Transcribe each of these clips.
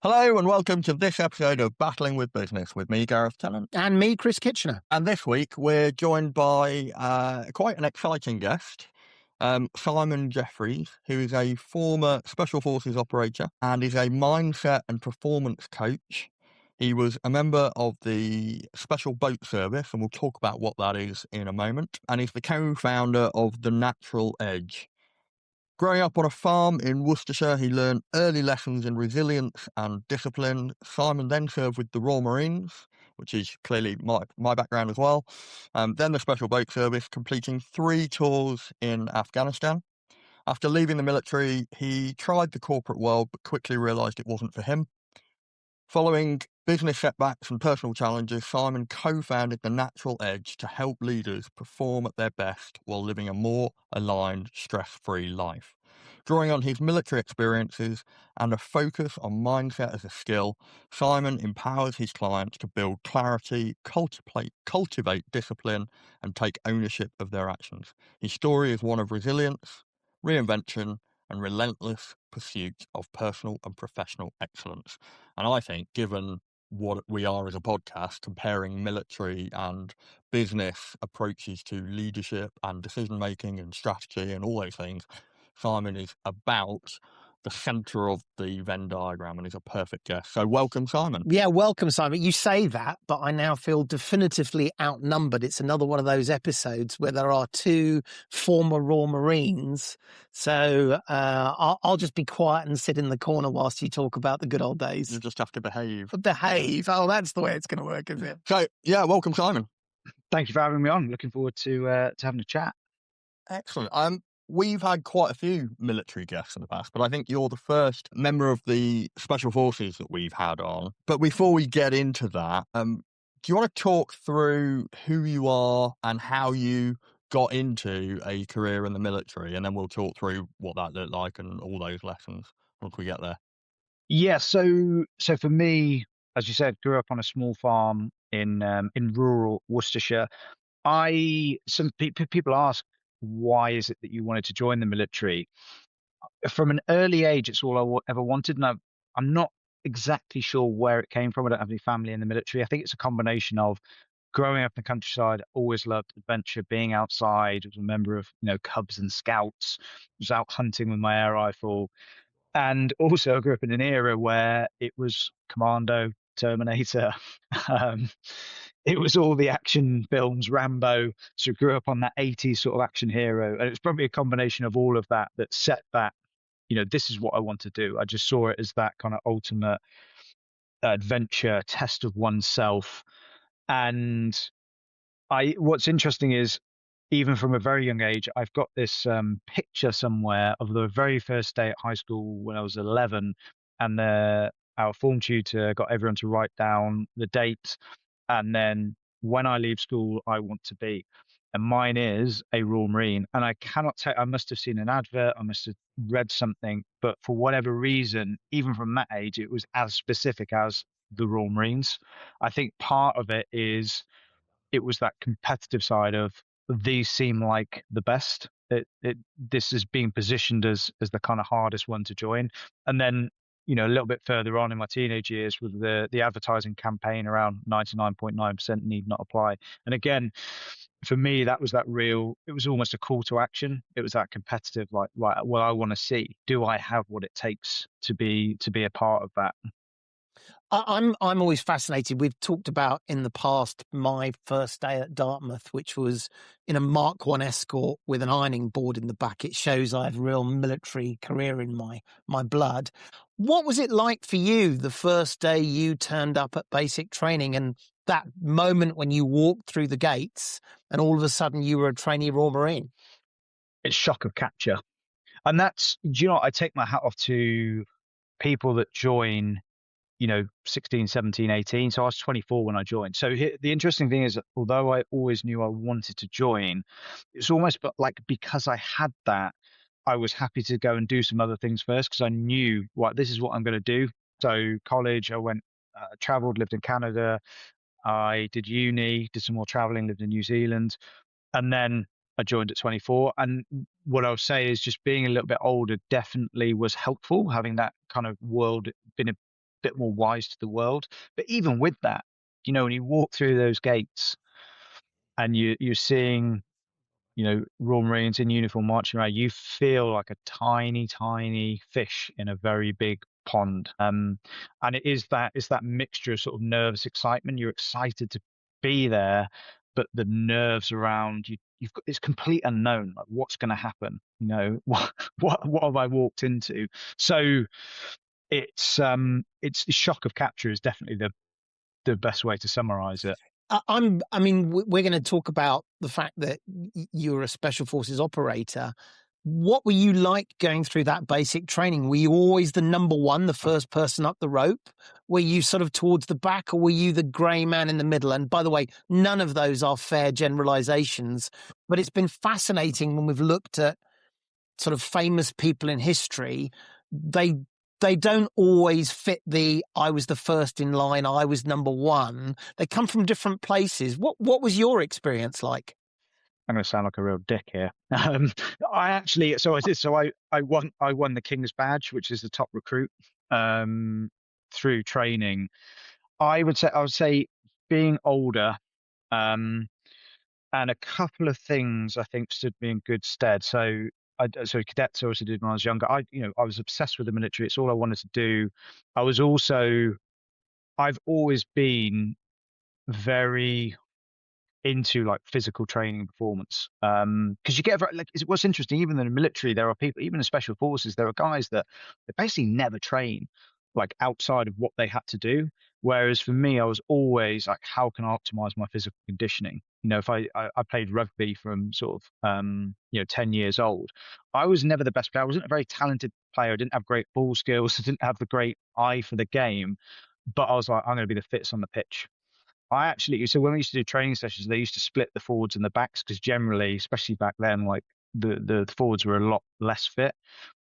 Hello and welcome to this episode of Battling with Business with me, Gareth Tennant. And me, Chris Kitchener. And this week we're joined by quite an exciting guest, Simon Jeffries, who is a former Special Forces operator and is a mindset and performance coach. He was a member of the Special Boat Service, and we'll talk about what that is in a moment, and he's the co-founder of The Natural Edge. Growing up on a farm in Worcestershire, he learned early lessons in resilience and discipline. Simon then served with the Royal Marines, which is clearly my background as well. Then the Special Boat Service, completing 3 tours in Afghanistan. After leaving the military, he tried the corporate world, but quickly realised it wasn't for him. Following business setbacks and personal challenges, Simon co-founded The Natural Edge to help leaders perform at their best while living a more aligned, stress-free life. Drawing on his military experiences and a focus on mindset as a skill, Simon empowers his clients to build clarity, cultivate discipline, and take ownership of their actions. His story is one of resilience, reinvention, and relentless pursuit of personal and professional excellence. And I think, given what we are as a podcast, comparing military and business approaches to leadership and decision making and strategy and all those things, Simon is about the centre of the Venn diagram and is a perfect guest. So welcome, Simon. Yeah, welcome, Simon. You say that, but I now feel definitively outnumbered. It's another one of those episodes where there are 2 former Royal Marines. So I'll just be quiet and sit in the corner whilst you talk about the good old days. You just have to behave. Behave. Oh, that's the way it's going to work, is it? So, yeah, welcome, Simon. Thank you for having me on. Looking forward to having a chat. Excellent. We've had quite a few military guests in the past, but I think you're the first member of the Special Forces that we've had on. But before we get into that, do you want to talk through who you are and how you got into a career in the military? And then we'll talk through what that looked like and all those lessons once we get there. Yeah, so for me, as you said, grew up on a small farm in rural Worcestershire. Some people ask, why is it that you wanted to join the military? From an early age, it's all I ever wanted, and I'm not exactly sure where it came from. I don't have any family in the military. I think it's a combination of growing up in the countryside, always loved adventure, being outside. I was a member of Cubs and Scouts. Was out hunting with my air rifle, and also I grew up in an era where it was Commando, Terminator. um, it was all the action films, Rambo. So I grew up on that 80s sort of action hero. And it's probably a combination of all of that that set that, this is what I want to do. I just saw it as that kind of ultimate adventure, test of oneself. And what's interesting is, even from a very young age, I've got this picture somewhere of the very first day at high school when I was 11, and our form tutor got everyone to write down the date, and then when I leave school, I want to be. And mine is a Royal Marine. And I cannot tell, I must have seen an advert, I must have read something, but for whatever reason, even from that age, it was as specific as the Royal Marines. I think part of it was that competitive side of, these seem like the best. This is being positioned as the kind of hardest one to join. And then, a little bit further on in my teenage years with the advertising campaign around 99.9% need not apply. And again, for me, that was it was almost a call to action. It was that competitive, like, right, well, I want to see, do I have what it takes to be a part of that? I'm always fascinated. We've talked about in the past my first day at Dartmouth, which was in a Mark 1 Escort with an ironing board in the back. It shows I have a real military career in my blood. What was it like for you the first day you turned up at basic training, and that moment when you walked through the gates and all of a sudden you were a trainee Royal Marine? It's shock of capture. And that's, I take my hat off to people that join 16, 17, 18. So I was 24 when I joined. So the interesting thing is, although I always knew I wanted to join, it's almost like, because I had that, I was happy to go and do some other things first, because I knew, this is what I'm going to do. So college, I went, traveled, lived in Canada. I did uni, did some more traveling, lived in New Zealand. And then I joined at 24. And what I would say is, just being a little bit older definitely was helpful, having that kind of world, been bit more wise to the world. But even with that, when you walk through those gates and you're seeing, Royal Marines in uniform marching around, you feel like a tiny, tiny fish in a very big pond. And it's that mixture of sort of nervous excitement. You're excited to be there, but the nerves around you, you've got this complete unknown, like what's going to happen. What have I walked into? So it's the shock of capture is definitely the best way to summarize it. We're going to talk about the fact that you're a special forces operator. What were you like going through that basic training? Were you always the number one, the first person up the rope? Were you sort of towards the back, or were you the grey man in the middle? And by the way, none of those are fair generalizations, but it's been fascinating when we've looked at sort of famous people in history. They don't always fit the I was the first in line, I was number one. They come from different places. What was your experience like? I'm going to sound like a real dick here. I actually, so I did. So I won the King's Badge, which is the top recruit, through training. I would say being older, and a couple of things I think stood me in good stead. So cadets I also did when I was younger. I was obsessed with the military. It's all I wanted to do. I've always been very into like physical training and performance, because you get like what's interesting, even in the military there are people, even in special forces there are guys that they basically never train like outside of what they had to do, whereas for me I was always like, how can I optimize my physical conditioning? If I played rugby from sort of 10 years old. I was never the best player. I wasn't a very talented player. I didn't have great ball skills. I didn't have the great eye for the game, but I was like, I'm going to be the fittest on the pitch. So when we used to do training sessions, they used to split the forwards and the backs, because generally, especially back then, like the forwards were a lot less fit.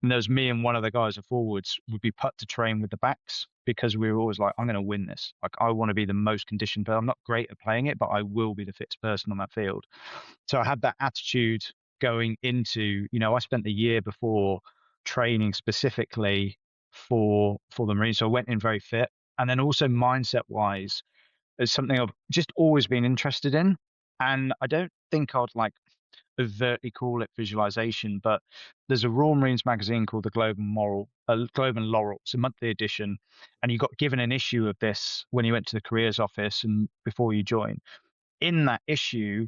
And there was me and one of the guys, the forwards, would be put to train with the backs, because we were always like, I'm going to win this. Like, I want to be the most conditioned player. I'm not great at playing it, but I will be the fittest person on that field. So I had that attitude going into, I spent the year before training specifically for the Marines. So I went in very fit. And then also mindset wise, is something I've just always been interested in. And I don't think I'd like overtly call it visualization, but there's a Royal Marines magazine called the Globe and Laurel. It's a monthly edition. And you got given an issue of this when you went to the careers office and before you join. In that issue,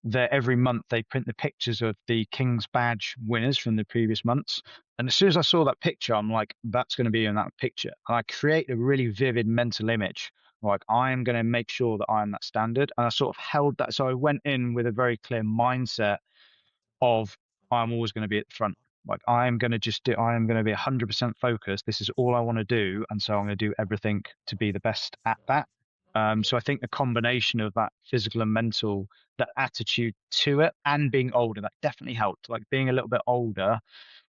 that every month they print the pictures of the King's Badge winners from the previous months. And as soon as I saw that picture, I'm like, that's going to be in that picture. And I create a really vivid mental image. Like, I am going to make sure that I am that standard. And I sort of held that. So I went in with a very clear mindset of, I'm always going to be at the front. Like, I am going to be 100% focused. This is all I want to do. And so I'm going to do everything to be the best at that. So I think the combination of that physical and mental, that attitude to it, and being older, that definitely helped. Like, being a little bit older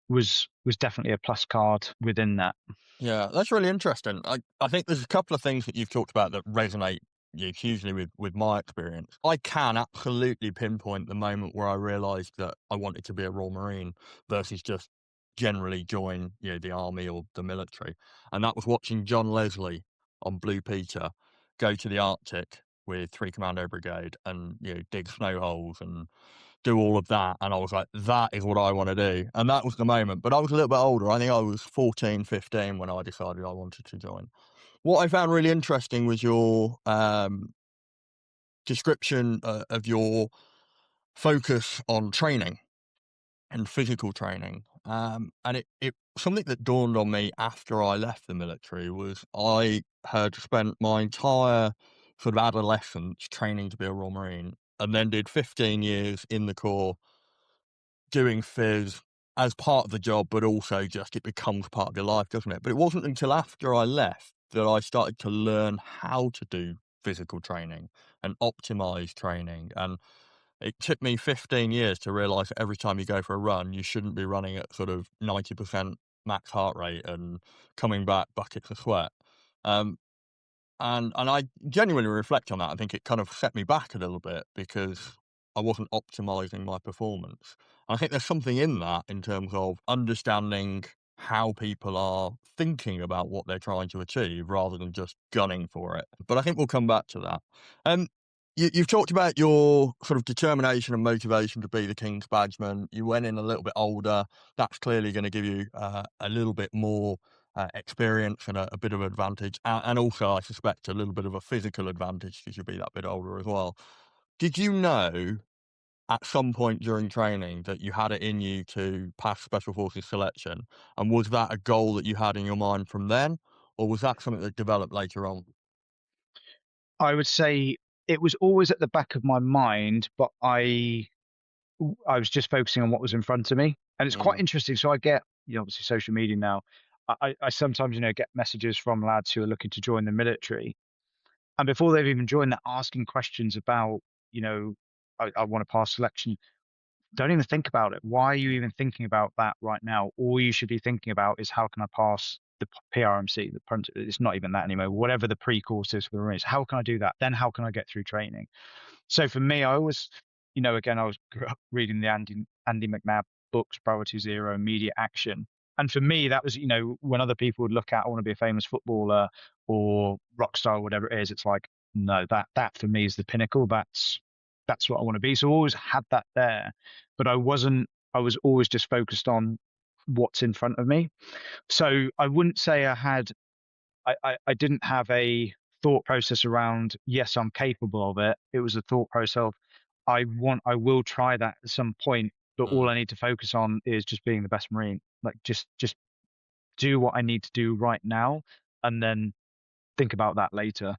was definitely a plus card within that. Yeah, that's really interesting. I think there's a couple of things that you've talked about that resonate hugely with my experience. I can absolutely pinpoint the moment where I realised that I wanted to be a Royal Marine versus just generally join the army or the military. And that was watching John Leslie on Blue Peter go to the Arctic with 3 Commando Brigade and dig snow holes and do all of that. And I was like, that is what I want to do. And that was the moment. But I was a little bit older. I think I was 14, 15 when I decided I wanted to join. What I found really interesting was your description of your focus on training and physical training. And it something that dawned on me after I left the military was I had spent my entire sort of adolescence training to be a Royal Marine, and then did 15 years in the Corps doing phys as part of the job, but also just it becomes part of your life, doesn't it? But it wasn't until after I left that I started to learn how to do physical training and optimize training. And it took me 15 years to realize that every time you go for a run, you shouldn't be running at sort of 90% max heart rate and coming back buckets of sweat. And I genuinely reflect on that. I think it kind of set me back a little bit because I wasn't optimizing my performance. And I think there's something in that in terms of understanding how people are thinking about what they're trying to achieve rather than just gunning for it. But I think we'll come back to that. Um, you've talked about your sort of determination and motivation to be the King's Badgeman. You went in a little bit older. That's clearly going to give you a little bit more experience and a bit of advantage. And also, I suspect, a little bit of a physical advantage because you'll be that bit older as well. Did you know at some point during training that you had it in you to pass Special Forces selection? And was that a goal that you had in your mind from then? Or was that something that developed later on? I would say it was always at the back of my mind, but I was just focusing on what was in front of me. And it's quite Mm, interesting. So I get, obviously social media now. I sometimes, get messages from lads who are looking to join the military. And before they've even joined, they're asking questions about, you know, I want to pass selection. Don't even think about it. Why are you even thinking about that right now? All you should be thinking about is how can I pass the PRMC, it's not even that anymore, whatever the pre-course is for the Marines. How can I do that? Then how can I get through training? So for me, I always, again, grew up reading the Andy McNabb books, Priority Zero, Immediate Action. And for me, that was, when other people would look at, I want to be a famous footballer or rock star, whatever it is, it's like, no, that for me is the pinnacle. That's what I want to be. So I always had that there, but I was always just focused on what's in front of me. So I wouldn't say I didn't have a thought process around, yes, I'm capable of it. It was a thought process of, I will try that at some point, but all mm. I need to focus on is just being the best Marine. Like just do what I need to do right now and then think about that later.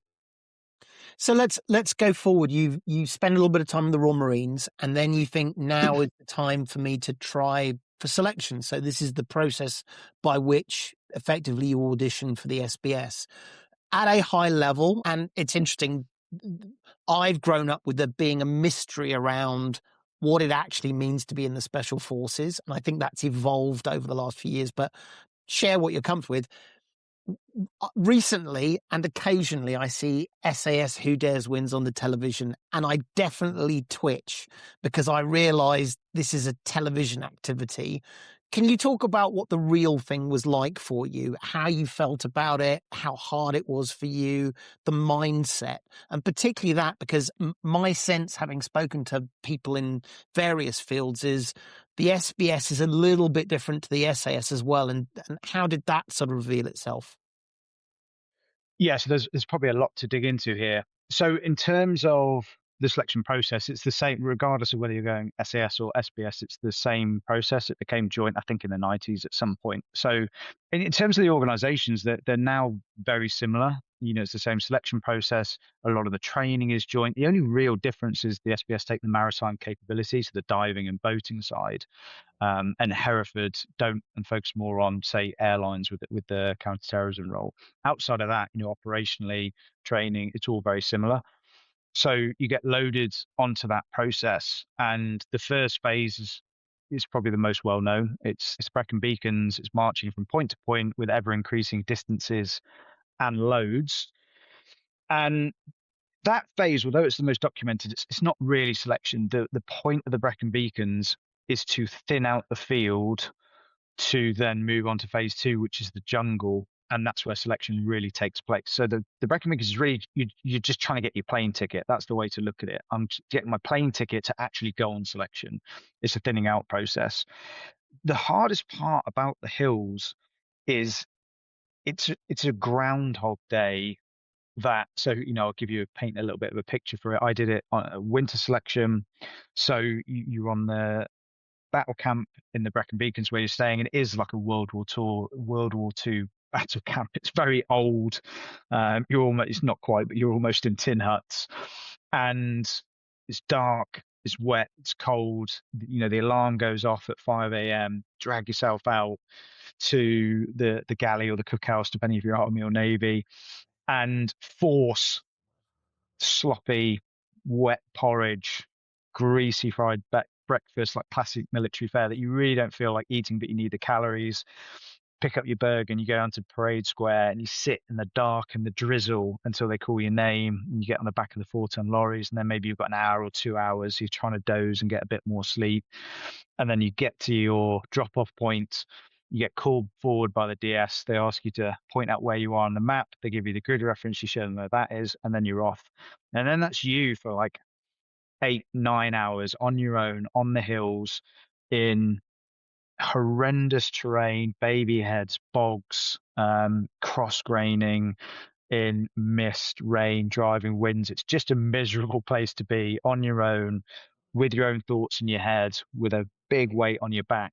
So let's go forward. You spend a little bit of time in the Royal Marines, and then you think now is the time for me to try for selection. So this is the process by which effectively you audition for the SBS at a high level. And it's interesting. I've grown up with there being a mystery around what it actually means to be in the Special Forces, and I think that's evolved over the last few years. But share what you're comfortable with. Recently and occasionally I see SAS Who Dares Wins on the television, and I definitely twitch because I realise this is a television activity. Can you talk about what the real thing was like for you, how you felt about it, how hard it was for you, the mindset, and particularly that because my sense, having spoken to people in various fields, is the SBS is a little bit different to the SAS as well. And how did that sort of reveal itself? Yeah, so there's probably a lot to dig into here. So in terms of the selection process, it's the same regardless of whether you're going SAS or SBS. It's the same process. It became joint, I think, in the 90s at some point. So in terms of the organizations, they're now very similar. It's the same selection process. A lot of the training is joint. The only real difference is the SBS take the maritime capability, so the diving and boating side, and Hereford don't and focus more on, say, airlines with the counterterrorism role. Outside of that, operationally, training, it's all very similar. So you get loaded onto that process, and the first phase is probably the most well known. It's Brecon Beacons. It's marching from point to point with ever increasing distances and loads. And that phase, although it's the most documented, it's not really selection. The point of the Brecon Beacons is to thin out the field to then move on to phase two, which is the jungle. And that's where selection really takes place. So the Brecon Beacons is really, you're just trying to get your plane ticket. That's the way to look at it. I'm getting my plane ticket to actually go on selection. It's a thinning out process. The hardest part about the hills is it's a groundhog day so I'll give you paint a little bit of a picture for it. I did it on a winter selection, so you're on the battle camp in the Brecon Beacons where you're staying, and it is like a World War Two battle camp. It's very old. It's not quite, but you're almost in tin huts, and it's dark, it's wet, it's cold. The alarm goes off at 5 a.m. Drag yourself out to the galley or the cookhouse, depending if you're Army or Navy, and force sloppy, wet porridge, greasy fried breakfast, like classic military fare that you really don't feel like eating, but you need the calories. Pick up your burger and you go down to Parade Square and you sit in the dark and the drizzle until they call your name, and you get on the back of the 4-ton lorries, and then maybe you've got an hour or 2 hours, you're trying to doze and get a bit more sleep. And then you get to your drop off point You get called forward by the DS. They ask you to point out where you are on the map. They give you the grid reference. You show them where that is, and then you're off. And then that's you for like 8-9 hours on your own on the hills in horrendous terrain, baby heads, bogs, cross graining, in mist, rain, driving winds. It's just a miserable place to be on your own with your own thoughts in your head, with a big weight on your back.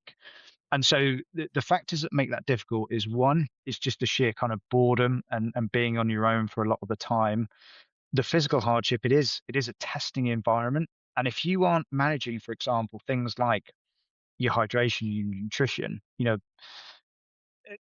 And so the factors that make that difficult is, one, it's just the sheer kind of boredom and being on your own for a lot of the time. The physical hardship, it is a testing environment. And if you aren't managing, for example, things like your hydration, your nutrition,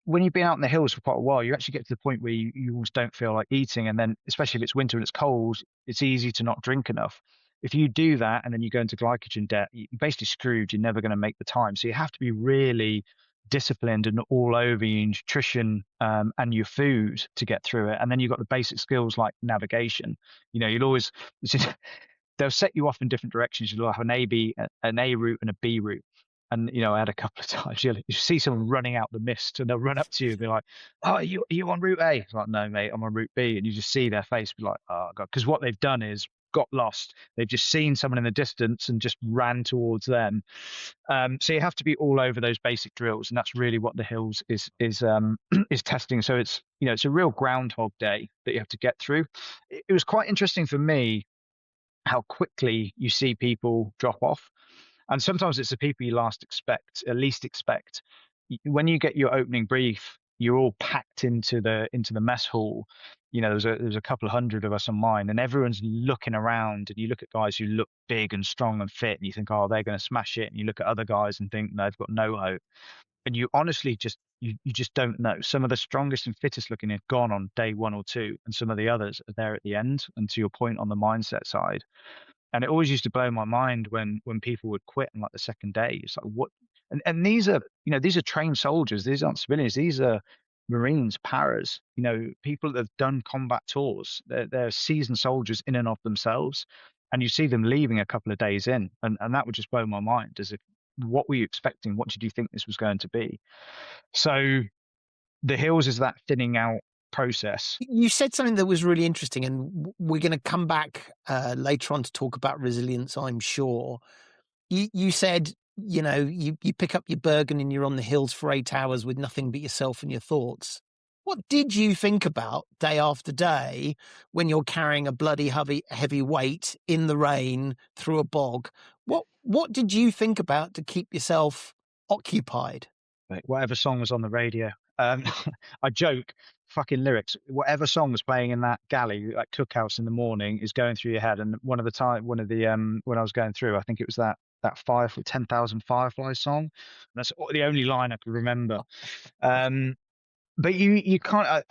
when you've been out in the hills for quite a while, you actually get to the point where you almost don't feel like eating. And then, especially if it's winter and it's cold, it's easy to not drink enough. If you do that and then you go into glycogen debt, you're basically screwed. You're never going to make the time. So you have to be really disciplined and all over your nutrition and your food to get through it. And then you've got the basic skills like navigation. You'll always they'll set you off in different directions. You'll have an A route and a B route. And I had a couple of times you see someone running out the mist, and they'll run up to you and be like, "Oh, are you on route A?" It's like, "No, mate, I'm on route B." And you just see their face be like, "Oh God," because what they've done is got lost. They've just seen someone in the distance and just ran towards them. So you have to be all over those basic drills, and that's really what the hills is is testing. So it's a real Groundhog Day that you have to get through. It was quite interesting for me how quickly you see people drop off. And sometimes it's the people you least expect. When you get your opening brief, you're all packed into the mess hall. There's a couple of hundred of us on mine, and everyone's looking around. And you look at guys who look big and strong and fit, and you think, "Oh, they're going to smash it." And you look at other guys and think, "No, they've got no hope." And you honestly you just don't know. Some of the strongest and fittest looking have gone on day 1 or 2, and some of the others are there at the end. And to your point on the mindset side. And it always used to blow my mind when people would quit on like the second day. It's like, what? And these are trained soldiers. These aren't civilians. These are Marines, paras. People that have done combat tours. They're seasoned soldiers in and of themselves. And you see them leaving a couple of days in, and that would just blow my mind. As if, what were you expecting? What did you think this was going to be? So the hills is that thinning out process. You said something that was really interesting, and we're going to come back later on to talk about resilience, I'm sure. You said, you pick up your Bergen and you're on the hills for 8 hours with nothing but yourself and your thoughts. What did you think about day after day when you're carrying a bloody heavy weight in the rain through a bog? What did you think about to keep yourself occupied? Whatever song was on the radio. I joke, fucking lyrics. Whatever song was playing in that galley, like cookhouse in the morning, is going through your head. And when I was going through, I think it was that 10,000 Fireflies song. And that's the only line I could remember. But you can't.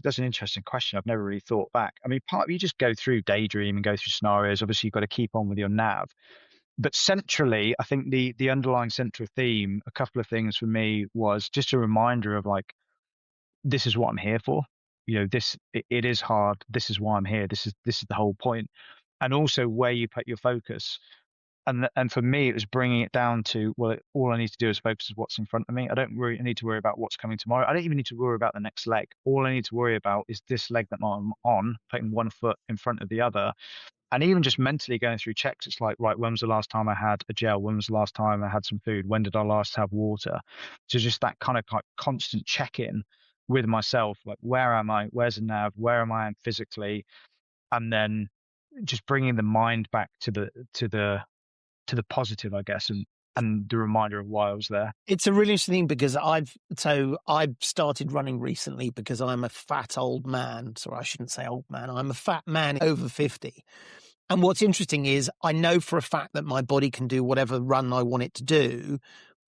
That's an interesting question. I've never really thought back. I mean, part of you just go through daydream and go through scenarios. Obviously, you've got to keep on with your nav. But centrally, I think the underlying central theme, a couple of things for me, was just a reminder of like, this is what I'm here for. It is hard. This is why I'm here. This is the whole point. And also where you put your focus. And for me, it was bringing it down to, well, all I need to do is focus on what's in front of me. I don't need to worry about what's coming tomorrow. I don't even need to worry about the next leg. All I need to worry about is this leg that I'm on, putting one foot in front of the other. And even just mentally going through checks, it's like, right, when was the last time I had a gel? When was the last time I had some food? When did I last have water? So just that kind of like constant check-in with myself, like, where am I? Where's the nav? Where am I physically? And then just bringing the mind back to the positive, I guess, and the reminder of why I was there. It's a really interesting thing because I've started running recently because I'm a fat old man. Sorry, I shouldn't say old man. I'm a fat man over 50. And what's interesting is I know for a fact that my body can do whatever run I want it to do.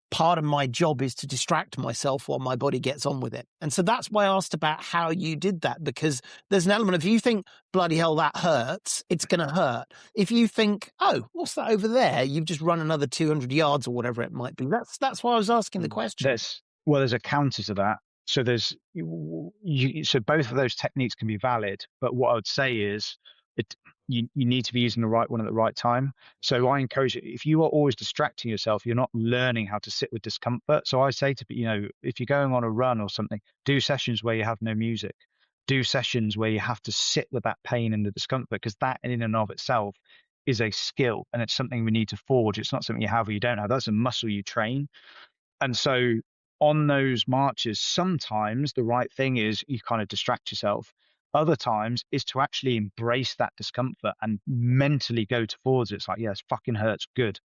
Part of my job is to distract myself while my body gets on with it. And so that's why I asked about how you did that, because there's an element of, if you think, bloody hell, that hurts, it's going to hurt. If you think, oh, what's that over there? You've just run another 200 yards or whatever it might be. That's why I was asking the question. There's a counter to that. So so both of those techniques can be valid. But what I would say is, you need to be using the right one at the right time. So I encourage you, if you are always distracting yourself, you're not learning how to sit with discomfort. So I say to if you're going on a run or something, do sessions where you have no music. Do sessions where you have to sit with that pain and the discomfort, because that in and of itself is a skill, and it's something we need to forge. It's not something you have or you don't have. That's a muscle you train. And so on those marches, sometimes the right thing is you kind of distract yourself. Other times is to actually embrace that discomfort and mentally go towards it. It's like, yeah, it fucking hurts. Good.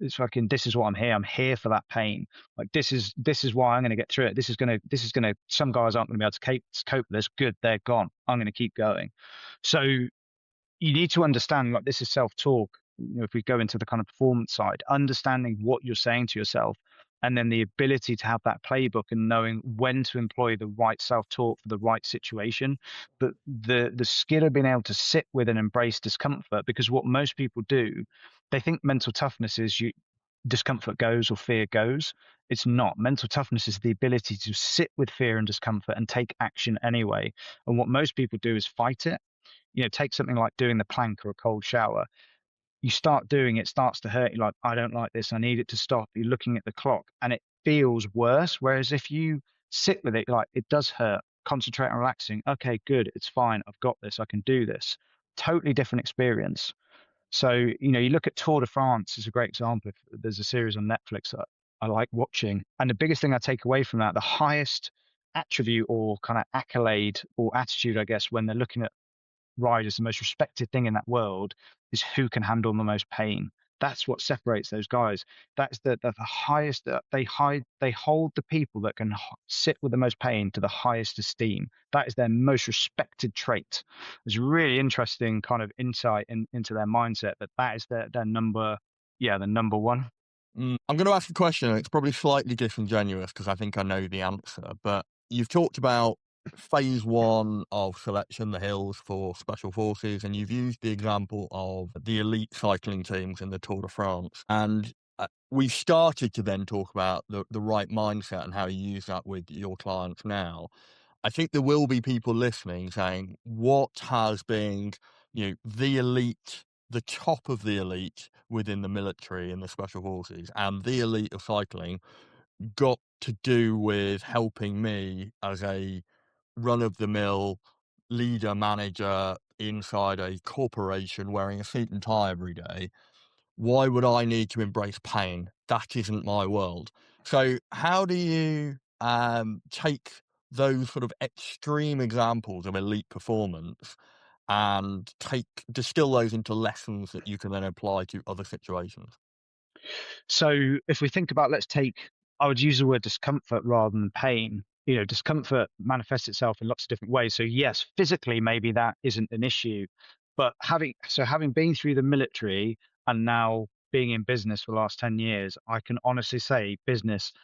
It's fucking, this is what I'm here. I'm here for that pain. Like, this is why I'm going to get through it. This is going to, some guys aren't going to be able to cope with this. Good. They're gone. I'm going to keep going. So you need to understand, like, this is self-talk. If we go into the kind of performance side, understanding what you're saying to yourself, and then the ability to have that playbook and knowing when to employ the right self-talk for the right situation. But the skill of being able to sit with and embrace discomfort, because what most people do, they think mental toughness is discomfort goes or fear goes. It's not. Mental toughness is the ability to sit with fear and discomfort and take action anyway. And what most people do is fight it. Take something like doing the plank or a cold shower. You start doing it, starts to hurt you, like, I don't like this, I need it to stop. You're looking at the clock and it feels worse. Whereas if you sit with it, like, it does hurt, concentrate on relaxing. Okay, good, it's fine. I've got this. I can do this. Totally different experience. So, you look at Tour de France is a great example. There's a series on Netflix that I like watching. And the biggest thing I take away from that, the highest attribute or kind of accolade or attitude, I guess, when they're looking at riders, the most respected thing in that world is who can handle the most pain. That's what separates those guys. That's the highest. They hold the people that can sit with the most pain to the highest esteem. That is their most respected trait. It's a really interesting kind of insight into their mindset. That is their number. Yeah, the number one. I'm going to ask a question, and it's probably slightly disingenuous because I think I know the answer. But you've talked about phase one of selection, the hills for special forces, and you've used the example of the elite cycling teams in the Tour de France. And we've started to then talk about the right mindset and how you use that with your clients now. I think there will be people listening saying, what has been, the elite, the top of the elite within the military and the special forces and the elite of cycling got to do with helping me as a run-of-the-mill leader, manager inside a corporation wearing a suit and tie every day? Why would I need to embrace pain? That isn't my world. So how do you take those sort of extreme examples of elite performance and distill those into lessons that you can then apply to other situations? So if we think about, I would use the word discomfort rather than pain. Discomfort manifests itself in lots of different ways. So yes, physically, maybe that isn't an issue, but having been through the military and now being in business for the last 10 years, I can honestly say business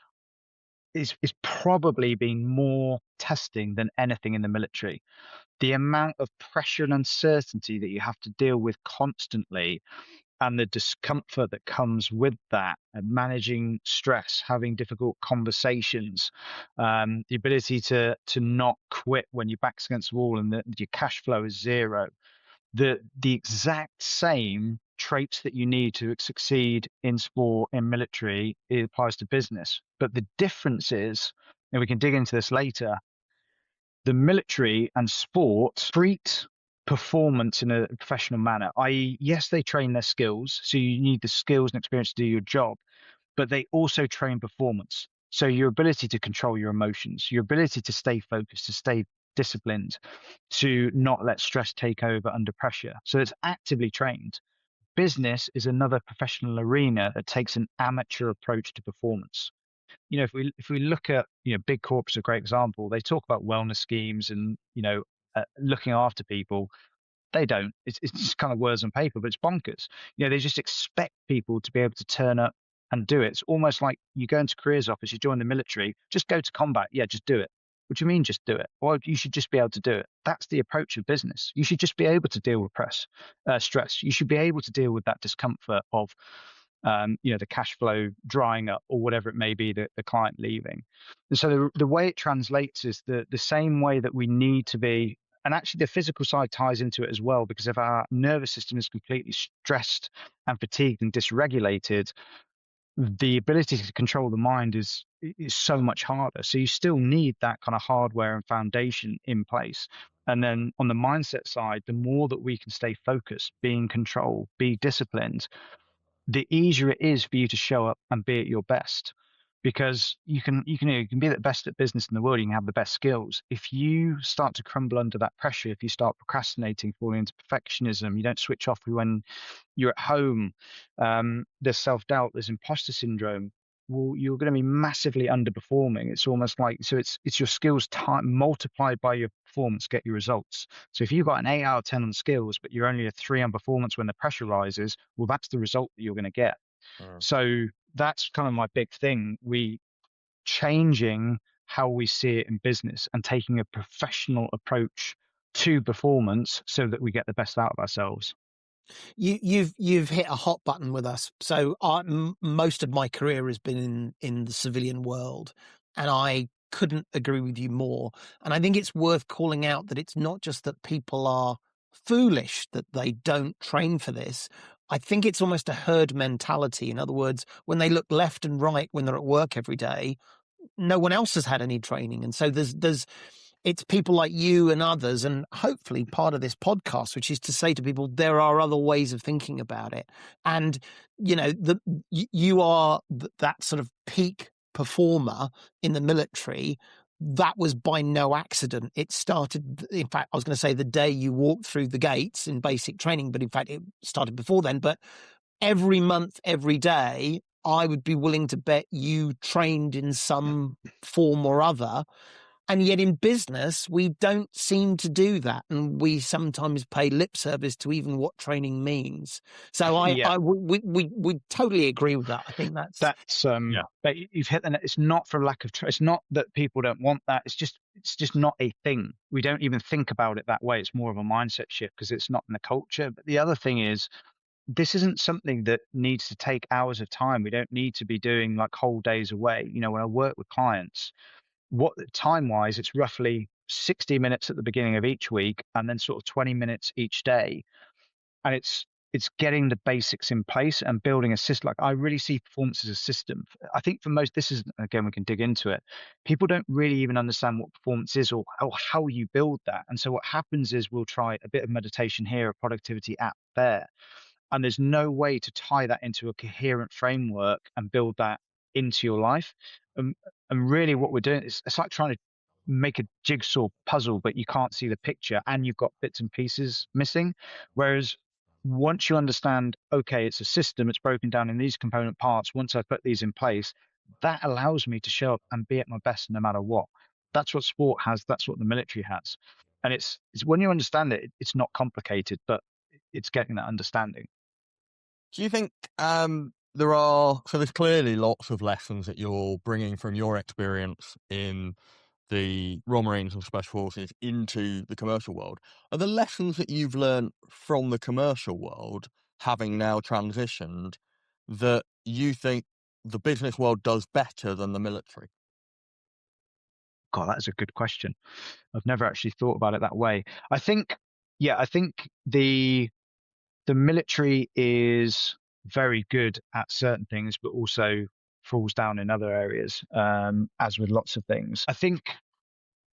is probably been more testing than anything in the military. The amount of pressure and uncertainty that you have to deal with constantly, and the discomfort that comes with that, and managing stress, having difficult conversations, the ability to not quit when your back's against the wall and your cash flow is zero. The exact same traits that you need to succeed in sport, in military, it applies to business. But the difference is, and we can dig into this later, the military and sport treat performance in a professional manner, i.e., yes, they train their skills. So you need the skills and experience to do your job, but they also train performance. So your ability to control your emotions, your ability to stay focused, to stay disciplined, to not let stress take over under pressure. So it's actively trained. Business is another professional arena that takes an amateur approach to performance. If we look at, big corps is a great example. They talk about wellness schemes and, looking after people. They don't. It's just kind of words on paper, but it's bonkers. They just expect people to be able to turn up and do it. It's almost like you go into careers office, you join the military, just go to combat. Yeah, just do it. What do you mean, just do it? Well, you should just be able to do it. That's the approach of business. You should just be able to deal with stress. You should be able to deal with that discomfort of, the cash flow drying up or whatever it may be, the client leaving. And so the way it translates is the same way that we need to be And actually the physical side ties into it as well, because if our nervous system is completely stressed and fatigued and dysregulated, the ability to control the mind is so much harder. So you still need that kind of hardware and foundation in place. And then on the mindset side, the more that we can stay focused, be in control, be disciplined, the easier it is for you to show up and be at your best. Because you can be the best at business in the world, you can have the best skills. If you start to crumble under that pressure, if you start procrastinating, falling into perfectionism, you don't switch off when you're at home, there's self-doubt, there's imposter syndrome, well, you're going to be massively underperforming. It's almost like, so it's your skills time multiplied by your performance get your results. So if you've got an 8 out of 10 on skills, but you're only a 3 on performance when the pressure rises, well, that's the result that you're going to get. So that's kind of my big thing. We changing how we see it in business and taking a professional approach to performance so that we get the best out of ourselves. You've hit a hot button with us. So most of my career has been in the civilian world, and I couldn't agree with you more. And I think it's worth calling out that it's not just that people are foolish that they don't train for this. I think it's almost a herd mentality. In other words, when they look left and right when they're at work every day, no one else has had any training, and so it's people like you and others, and hopefully part of this podcast, which is to say to people, there are other ways of thinking about it. And, you are that sort of peak performer in the military. That was by no accident. It started, in fact, I was going to say the day you walked through the gates in basic training, but in fact, it started before then. But every month, every day, I would be willing to bet you trained in some form or other. And yet in business, we don't seem to do that. And we sometimes pay lip service to even what training means. So we totally agree with that. I think that's but you've hit, and it's not for lack of it's not that people don't want that. It's just not a thing. We don't even think about it that way. It's more of a mindset shift because it's not in the culture. But the other thing is, this isn't something that needs to take hours of time. We don't need to be doing like whole days away. When I work with clients, time wise, it's roughly 60 minutes at the beginning of each week and then sort of 20 minutes each day. And it's getting the basics in place and building a system. Like, I really see performance as a system. I think for most, this is, again, we can dig into it. People don't really even understand what performance is or how you build that. And so what happens is we'll try a bit of meditation here, a productivity app there. And there's no way to tie that into a coherent framework and build that into your life. And really what we're doing is, it's like trying to make a jigsaw puzzle, but you can't see the picture and you've got bits and pieces missing. Whereas once you understand, okay, it's a system, it's broken down in these component parts. Once I put these in place, that allows me to show up and be at my best no matter what. That's what sport has. That's what the military has. And it's when you understand it, it's not complicated, but it's getting that understanding. Do you think there's clearly lots of lessons that you're bringing from your experience in the Royal Marines and Special Forces into the commercial world? Are the lessons that you've learned from the commercial world, having now transitioned, that you think the business world does better than the military? God, that is a good question. I've never actually thought about it that way. I think the military is very good at certain things, but also falls down in other areas, as with lots of things. I think,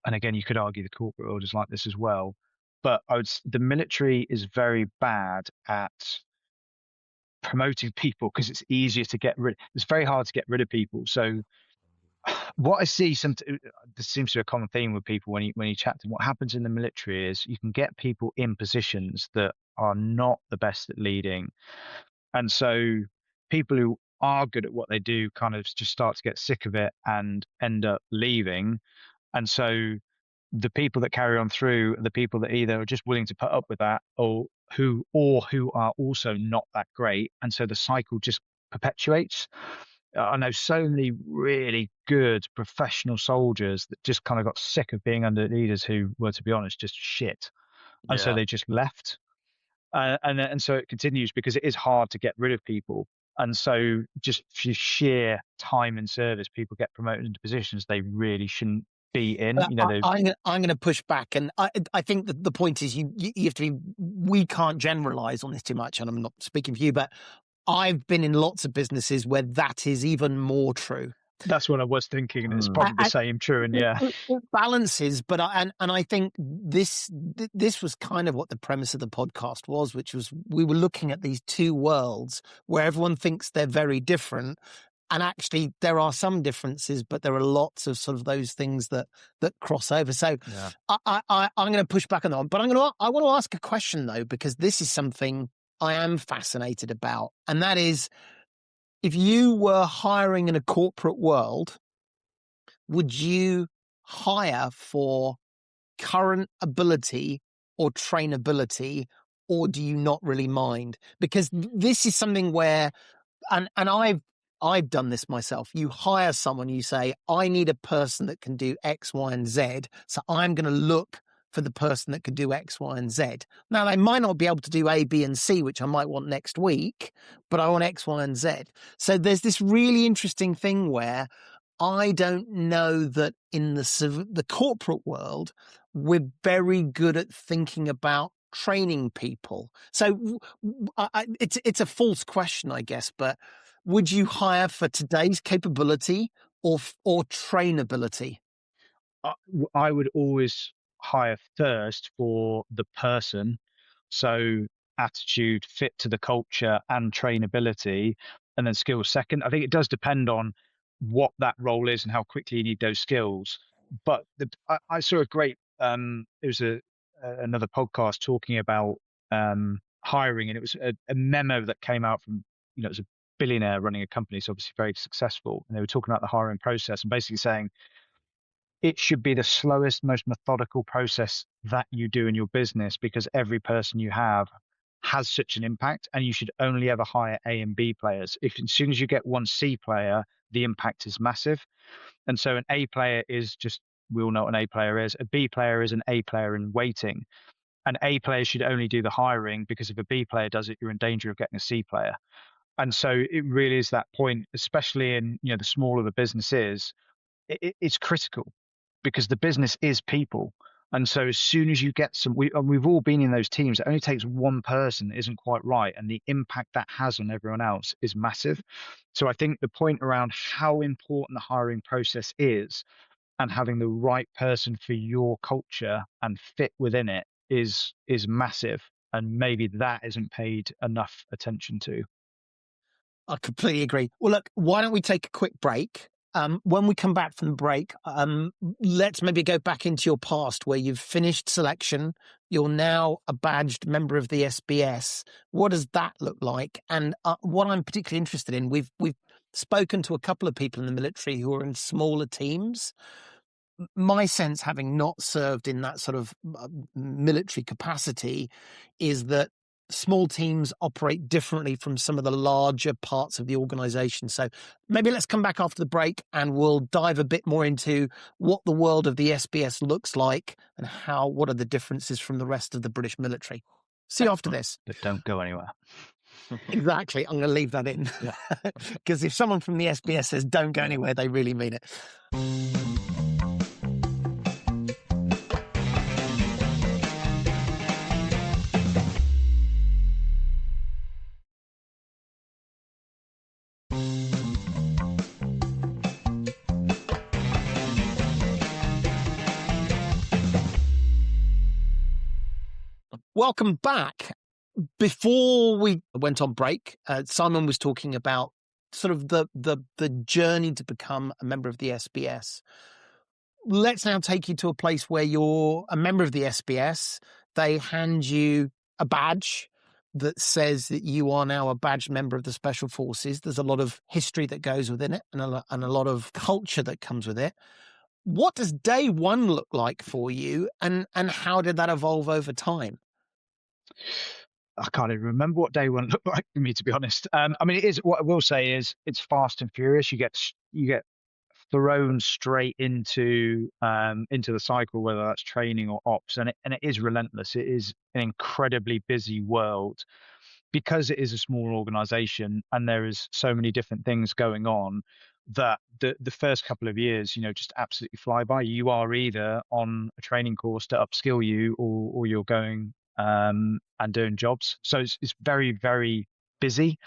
and again, you could argue the corporate world is like this as well, but the military is very bad at promoting people because it's easier to get rid. It's very hard to get rid of people. So what I see, this seems to be a common theme with people when you chat to them. What happens in the military is you can get people in positions that are not the best at leading. And so people who are good at what they do kind of just start to get sick of it and end up leaving. And so the people that carry on through are the people that either are just willing to put up with that or who are also not that great. And so the cycle just perpetuates. I know so many really good professional soldiers that just kind of got sick of being under leaders who were, to be honest, just shit. And so they just left. And so it continues because it is hard to get rid of people. And so just for sheer time and service, people get promoted into positions they really shouldn't be in. I'm going to push back, and I think that the point is you have to be. We can't generalize on this too much, and I'm not speaking for you, but I've been in lots of businesses where that is even more true. That's what I was thinking, and it's probably the same true. And yeah, it balances, but I think this was kind of what the premise of the podcast was, which was we were looking at these two worlds where everyone thinks they're very different. And actually, there are some differences, but there are lots of sort of those things that cross over. So yeah. I'm going to push back on that one, but I want to ask a question though, because this is something I am fascinated about, and that is, if you were hiring in a corporate world, would you hire for current ability or trainability, or do you not really mind? Because this is something where, and I've done this myself. You hire someone, you say, I need a person that can do X, Y, and Z. So I'm going to look for the person that can do X, Y, and Z. Now, they might not be able to do A, B, and C, which I might want next week, but I want X, Y, and Z. So there's this really interesting thing where I don't know that in the corporate world, we're very good at thinking about training people. So it's a false question, I guess, but would you hire for today's capability or trainability? I would always hire first for the person. So attitude, fit to the culture, and trainability, and then skills second. I think it does depend on what that role is and how quickly you need those skills. But I saw a great it was another podcast talking about hiring, and it was a memo that came out from, it was a billionaire running a company, so obviously very successful, and they were talking about the hiring process and basically saying it should be the slowest, most methodical process that you do in your business, because every person you have has such an impact, and you should only ever hire A and B players. If as soon as you get one C player, the impact is massive. And so an A player is just, we all know what an A player is. A B player is an A player in waiting. An A player should only do the hiring, because if a B player does it, you're in danger of getting a C player. And so it really is that point, especially in, the smaller the business is, it's critical, because the business is people. And so as soon as you get we've all been in those teams, it only takes one person that isn't quite right, and the impact that has on everyone else is massive. So I think the point around how important the hiring process is, and having the right person for your culture and fit within it is massive. And maybe that isn't paid enough attention to. I completely agree. Well, look, why don't we take a quick break? When we come back from the break, let's maybe go back into your past where you've finished selection. You're now a badged member of the SBS. What does that look like? And what I'm particularly interested in, we've spoken to a couple of people in the military who are in smaller teams. My sense, having not served in that sort of military capacity, is that small teams operate differently from some of the larger parts of the organization. So maybe let's come back after the break and we'll dive a bit more into what the world of the SBS looks like and what are the differences from the rest of the British military. See you after this. But don't go anywhere. Exactly. I'm going to leave that in. Because if someone from the SBS says don't go anywhere, they really mean it. Welcome back. Before we went on break, Simon was talking about sort of the journey to become a member of the SBS. Let's now take you to a place where you're a member of the SBS. They hand you a badge that says that you are now a badged member of the Special Forces. There's a lot of history that goes within it and a lot of culture that comes with it. What does day one look like for you, and how did that evolve over time? I can't even remember what day one looked like for me, to be honest. I mean, it is, what I will say is it's fast and furious. You get thrown straight into the cycle, whether that's training or ops, and it is relentless. It is an incredibly busy world, because it is a small organization and there is so many different things going on. that the first couple of years, just absolutely fly by. You are either on a training course to upskill you, or you're going and doing jobs. So it's very, very busy.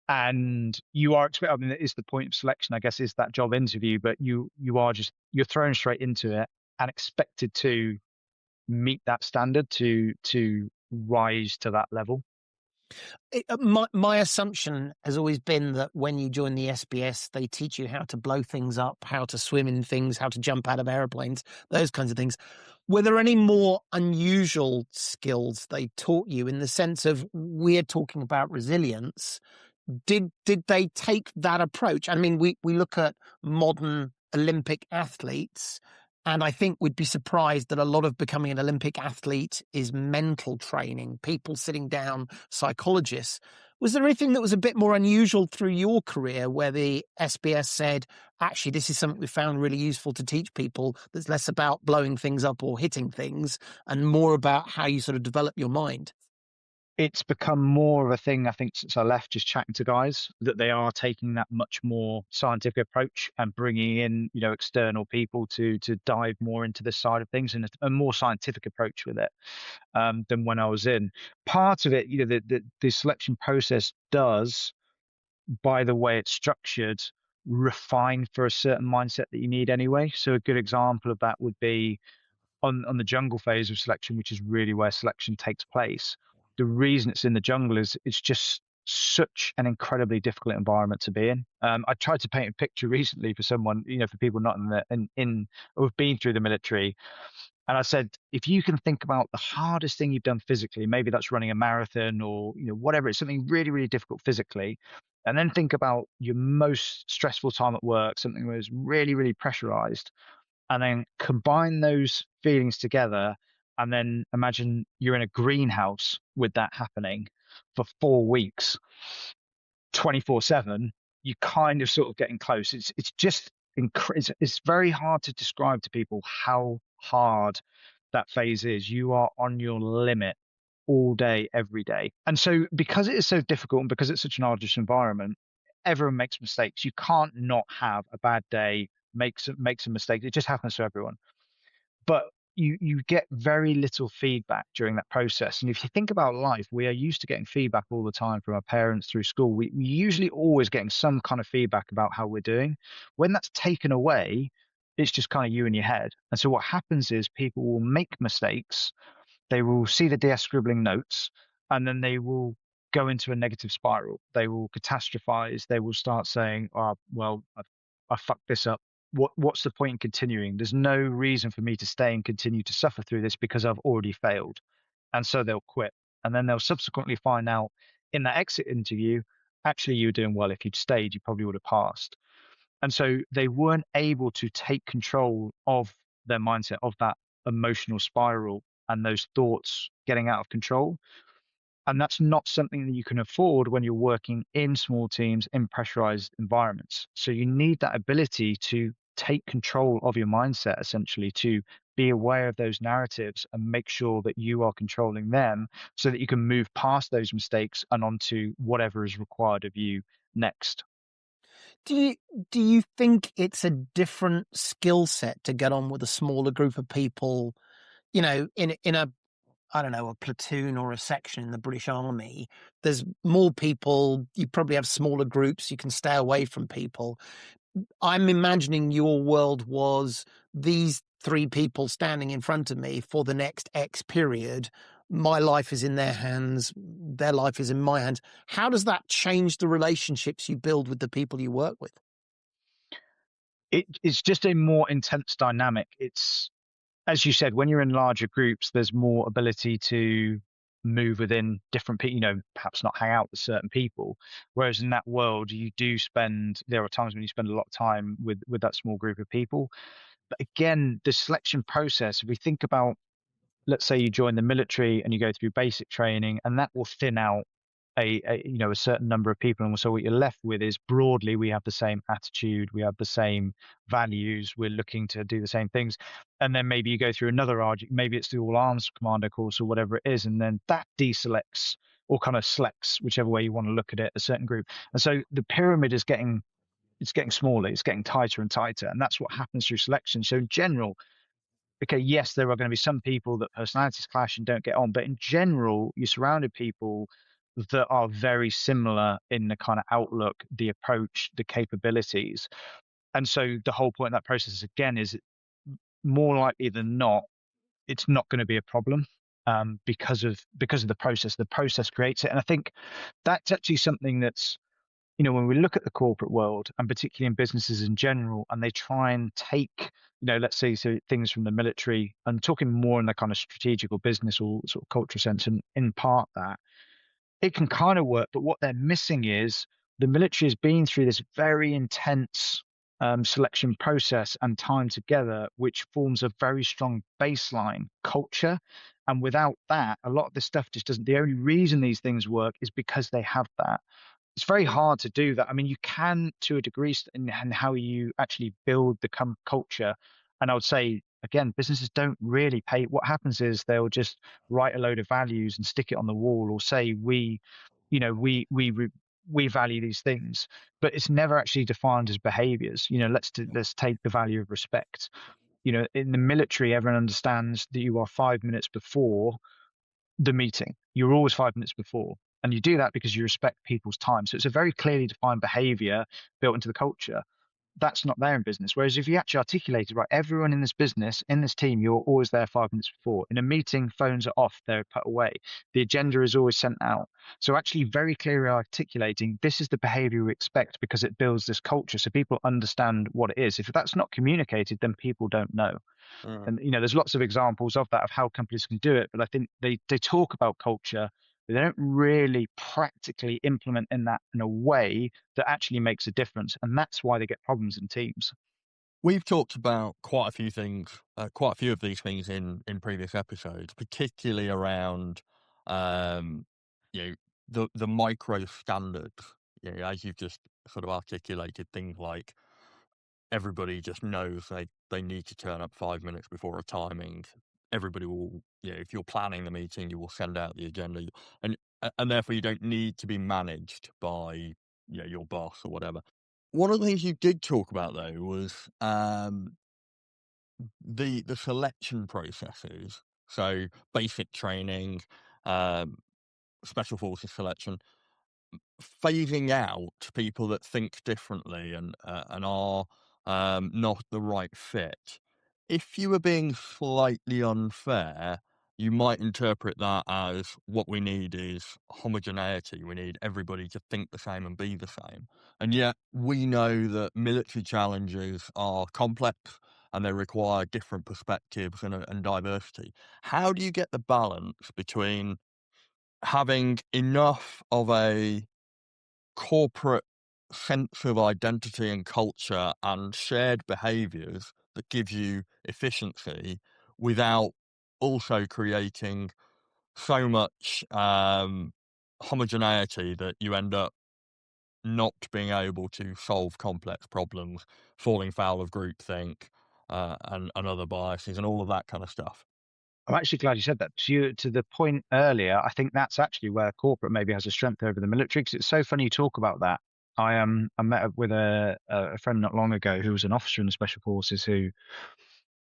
And you are expected, I mean, it is the point of selection, I guess, is that job interview, but you're thrown straight into it and expected to meet that standard to rise to that level. My assumption has always been that when you join the SBS, they teach you how to blow things up, how to swim in things, how to jump out of airplanes, those kinds of things. Were there any more unusual skills they taught you, in the sense of, we're talking about resilience? Did they take that approach? I mean, we look at modern Olympic athletes, and I think we'd be surprised that a lot of becoming an Olympic athlete is mental training, people sitting down, psychologists. Was there anything that was a bit more unusual through your career where the SBS said, actually, this is something we found really useful to teach people, that's less about blowing things up or hitting things and more about how you sort of develop your mind? It's become more of a thing, I think, since I left, just chatting to guys, that they are taking that much more scientific approach and bringing in, external people to dive more into this side of things, and a more scientific approach with it than when I was in. Part of it, the selection process does, by the way it's structured, refine for a certain mindset that you need anyway. So a good example of that would be on the jungle phase of selection, which is really where selection takes place. The reason it's in the jungle is it's just such an incredibly difficult environment to be in. I tried to paint a picture recently for someone, for people not in who've been through the military, and I said, if you can think about the hardest thing you've done physically, maybe that's running a marathon, or whatever, it's something really, really difficult physically, and then think about your most stressful time at work, something that was really, really pressurized, and then combine those feelings together, and then imagine you're in a greenhouse with that happening for 4 weeks, 24/7. You kind of sort of getting close. It's just it's very hard to describe to people how hard that phase is. You are on your limit all day, every day. And so, because it is so difficult and because it's such an arduous environment, everyone makes mistakes. You can't not have a bad day, make some mistakes. It just happens to everyone. But you get very little feedback during that process. And if you think about life, we are used to getting feedback all the time from our parents, through school. We usually always getting some kind of feedback about how we're doing. When that's taken away, it's just kind of you in your head. And so what happens is people will make mistakes, they will see the DS scribbling notes, and then they will go into a negative spiral. They will catastrophize. They will start saying, "Oh, well, I fucked this up. What's the point in continuing? There's no reason for me to stay and continue to suffer through this because I've already failed." And so they'll quit. And then they'll subsequently find out in that exit interview, actually, you were doing well. If you'd stayed, you probably would have passed. And so they weren't able to take control of their mindset, of that emotional spiral and those thoughts getting out of control. And that's not something that you can afford when you're working in small teams, in pressurized environments. So you need that ability to take control of your mindset, essentially, to be aware of those narratives and make sure that you are controlling them, so that you can move past those mistakes and onto whatever is required of you next. Do you think it's a different skill set to get on with a smaller group of people, in a, I don't know, a platoon or a section in the British Army? There's more people, you probably have smaller groups, you can stay away from people. I'm imagining your world was, these three people standing in front of me for the next X period. My life is in their hands, their life is in my hands. How does that change the relationships you build with the people you work with? It's just a more intense dynamic. It's, as you said, when you're in larger groups, there's more ability to move within different people, perhaps not hang out with certain people. Whereas in that world, there are times when you spend a lot of time with that small group of people. But again, the selection process, if we think about, let's say you join the military and you go through basic training, and that will thin out a certain number of people, and so what you're left with is, broadly, we have the same attitude, we have the same values, we're looking to do the same things. And then maybe you go through another maybe it's the all arms commando course or whatever it is, and then that deselects, or kind of selects, whichever way you want to look at it, a certain group. And so the pyramid is getting it's getting smaller, it's getting tighter and tighter, and that's what happens through selection. So in general, okay, yes, there are going to be some people that personalities clash and don't get on, but in general, you're surrounded people that are very similar in the kind of outlook, the approach, the capabilities. And so the whole point of that process again is more likely than not, it's not going to be a problem, because of the process. The process creates it, and I think that's actually something that's, when we look at the corporate world and particularly in businesses in general, and they try and take, let's say, so things from the military, and talking more in the kind of strategic or business or sort of culture sense, and in part that it can kind of work, but what they're missing is the military has been through this very intense selection process and time together, which forms a very strong baseline culture. And without that, a lot of this stuff just doesn't. The only reason these things work is because they have that. It's very hard to do that. I mean, you can to a degree in how you actually build the culture. And I would say, again, businesses don't really pay. What happens is they'll just write a load of values and stick it on the wall, or say we value these things, but it's never actually defined as behaviors. Let's take the value of respect. In the military, everyone understands that you are 5 minutes before the meeting. You're always 5 minutes before. And you do that because you respect people's time. So it's a very clearly defined behavior built into the culture. That's not there in business. Whereas if you actually articulate it, right, everyone in this business, in this team, you're always there 5 minutes before. In a meeting, phones are off, they're put away. The agenda is always sent out. So actually very clearly articulating, this is the behavior we expect because it builds this culture. So people understand what it is. If that's not communicated, then people don't know. Mm. And there's lots of examples of that, of how companies can do it, but I think they talk about culture, but they don't really practically implement in a way that actually makes a difference, and that's why they get problems in teams. We've talked about quite a few things, quite a few of these things in previous episodes, particularly around, um, you know, the micro standards. As you've just sort of articulated, things like everybody just knows they need to turn up 5 minutes before a timing. Everybody will, if you're planning the meeting, you will send out the agenda, and therefore you don't need to be managed by your boss or whatever. One of the things you did talk about though was the selection processes. So basic training, um, special forces selection, phasing out people that think differently and are not the right fit. If you were being slightly unfair, you might interpret that as what we need is homogeneity. We need everybody to think the same and be the same. And yet we know that military challenges are complex and they require different perspectives and diversity. How do you get the balance between having enough of a corporate sense of identity and culture and shared behaviors that gives you efficiency without also creating so much homogeneity that you end up not being able to solve complex problems, falling foul of groupthink, and other biases and all of that kind of stuff. I'm actually glad you said that. To the point earlier, I think that's actually where corporate maybe has a strength over the military, because it's so funny you talk about that. I met up with a friend not long ago who was an officer in the special forces who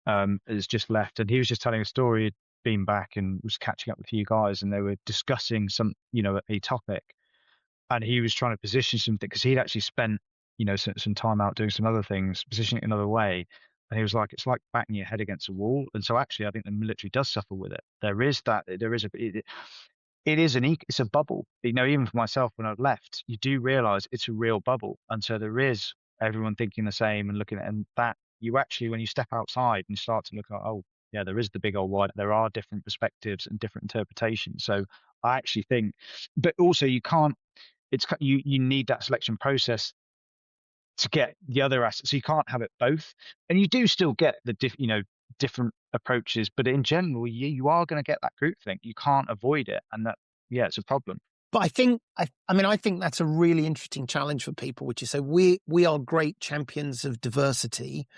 has just left, and he was just telling a story. He'd been back and was catching up with a few guys, and they were discussing a topic, and he was trying to position something because he'd actually spent some time out doing some other things, positioning it another way. And he was like, it's like banging your head against a wall. And so actually, I think the military does suffer with it. It's a bubble. Even for myself, when I've left, you do realize it's a real bubble. And so there is everyone thinking the same and looking at, and that you actually, when you step outside and start to look at, oh, yeah, there is the big old wide, there are different perspectives and different interpretations. So I actually think, but also you can't, you need that selection process to get the other assets. So you can't have it both, and you do still get the different approaches, but in general, you are going to get that group thing. You can't avoid it, and it's a problem. But I think, I think that's a really interesting challenge for people, which is, so we are great champions of diversity,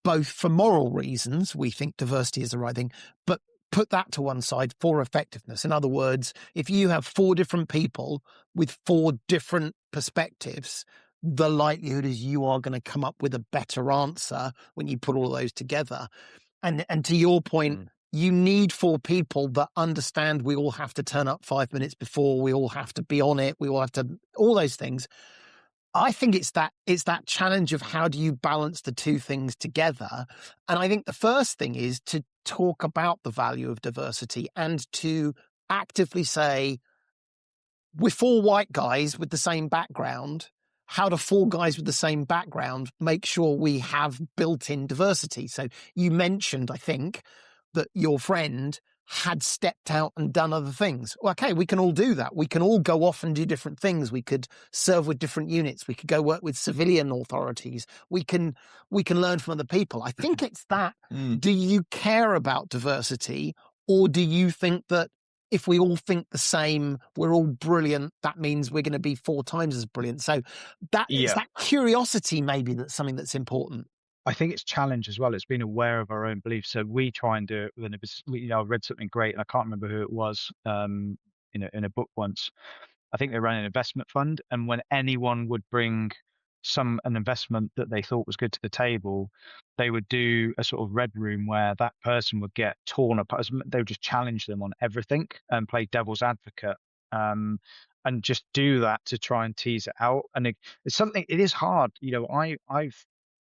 both for moral reasons. We think diversity is the right thing, but put that to one side for effectiveness. In other words, if you have 4 different people with 4 different perspectives, the likelihood is you are going to come up with a better answer when you put all of those together. And to your point, you need 4 people that understand we all have to turn up 5 minutes before, we all have to be on it, we all have to, all those things. I think it's that challenge of how do you balance the two things together. And I think the first thing is to talk about the value of diversity and to actively say, we're 4 white guys with the same background. How do 4 guys with the same background make sure we have built-in diversity? So you mentioned, I think, that your friend had stepped out and done other things. Well, okay, we can all do that. We can all go off and do different things. We could serve with different units. We could go work with civilian authorities. We can learn from other people. I think it's that. Do you care about diversity, or do you think that if we all think the same, we're all brilliant, that means we're going to be 4 times as brilliant? So it's that curiosity maybe that's something that's important. I think it's challenge as well. It's being aware of our own beliefs. So we try and do it within I read something great, and I can't remember who it was, in a book once. I think they ran an investment fund, and when anyone would bring an investment that they thought was good to the table, they would do a sort of red room where that person would get torn apart. They would just challenge them on everything and play devil's advocate, and just do that to try and tease it out. And it's something. It is hard.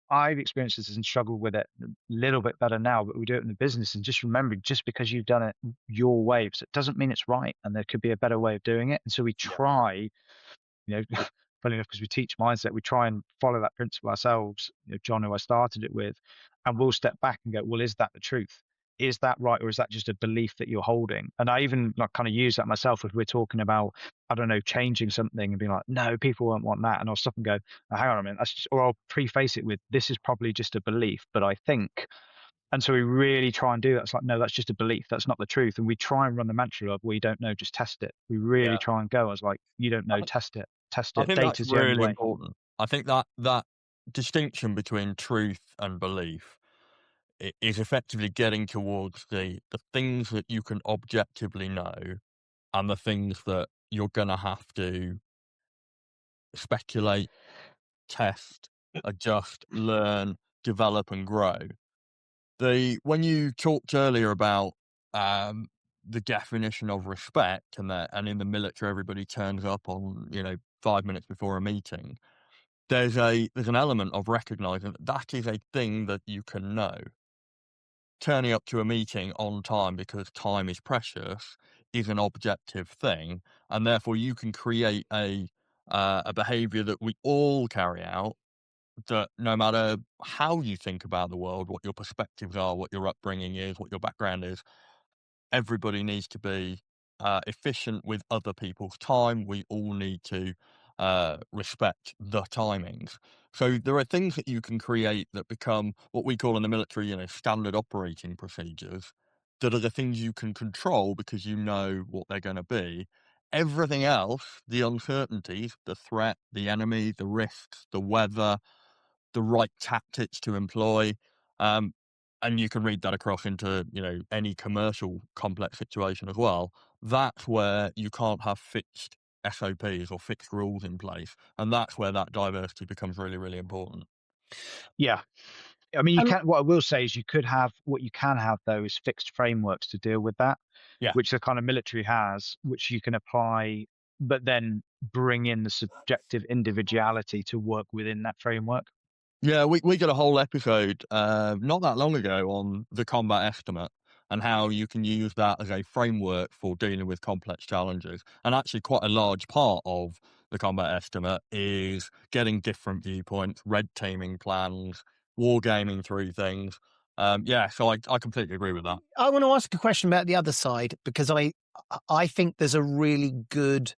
I've experienced this and struggled with it a little bit better now, but we do it in the business. And just remembering, just because you've done it your way, it doesn't mean it's right, and there could be a better way of doing it. And so we try, funny enough, because we teach mindset, we try and follow that principle ourselves. John, who I started it with, and we'll step back and go, well, is that the truth? Is that right, or is that just a belief that you're holding? And I even kind of use that myself if we're talking about, I don't know, changing something and being like, no, people won't want that. And I'll stop and go, oh, hang on a minute, or I'll preface it with, this is probably just a belief, but I think. And so we really try and do that. It's like, no, that's just a belief. That's not the truth. And we try and run the mantra of, we don't know, just test it. We really try and go, I was like, you don't know, test it. Test it. I think Data's that's the only really way. important. I think that distinction between truth and belief is effectively getting towards the things that you can objectively know and the things that you're going to have to speculate, test, adjust, learn, develop, and grow. When you talked earlier about the definition of respect, and in the military everybody turns up on 5 minutes before a meeting, there's an element of recognizing that is a thing that you can know. Turning up to a meeting on time because time is precious is an objective thing, and therefore you can create a behavior that we all carry out, that no matter how you think about the world, what your perspectives are, what your upbringing is, what your background is, everybody needs to be efficient with other people's time. We all need to respect the timings. So there are things that you can create that become what we call in the military, standard operating procedures, that are the things you can control because you know what they're going to be. Everything else, the uncertainties, the threat, the enemy, the risks, the weather, the right tactics to employ, and you can read that across into, any commercial complex situation as well. That's where you can't have fixed SOPs or fixed rules in place. And that's where that diversity becomes really, really important. Yeah. I mean, what I will say is what you can have though is fixed frameworks to deal with that, which the kind of military has, which you can apply, but then bring in the subjective individuality to work within that framework. Yeah, we did a whole episode not that long ago on the combat estimate and how you can use that as a framework for dealing with complex challenges. And actually quite a large part of the combat estimate is getting different viewpoints, red teaming plans, wargaming through things. So I completely agree with that. I want to ask a question about the other side, because I think there's a really good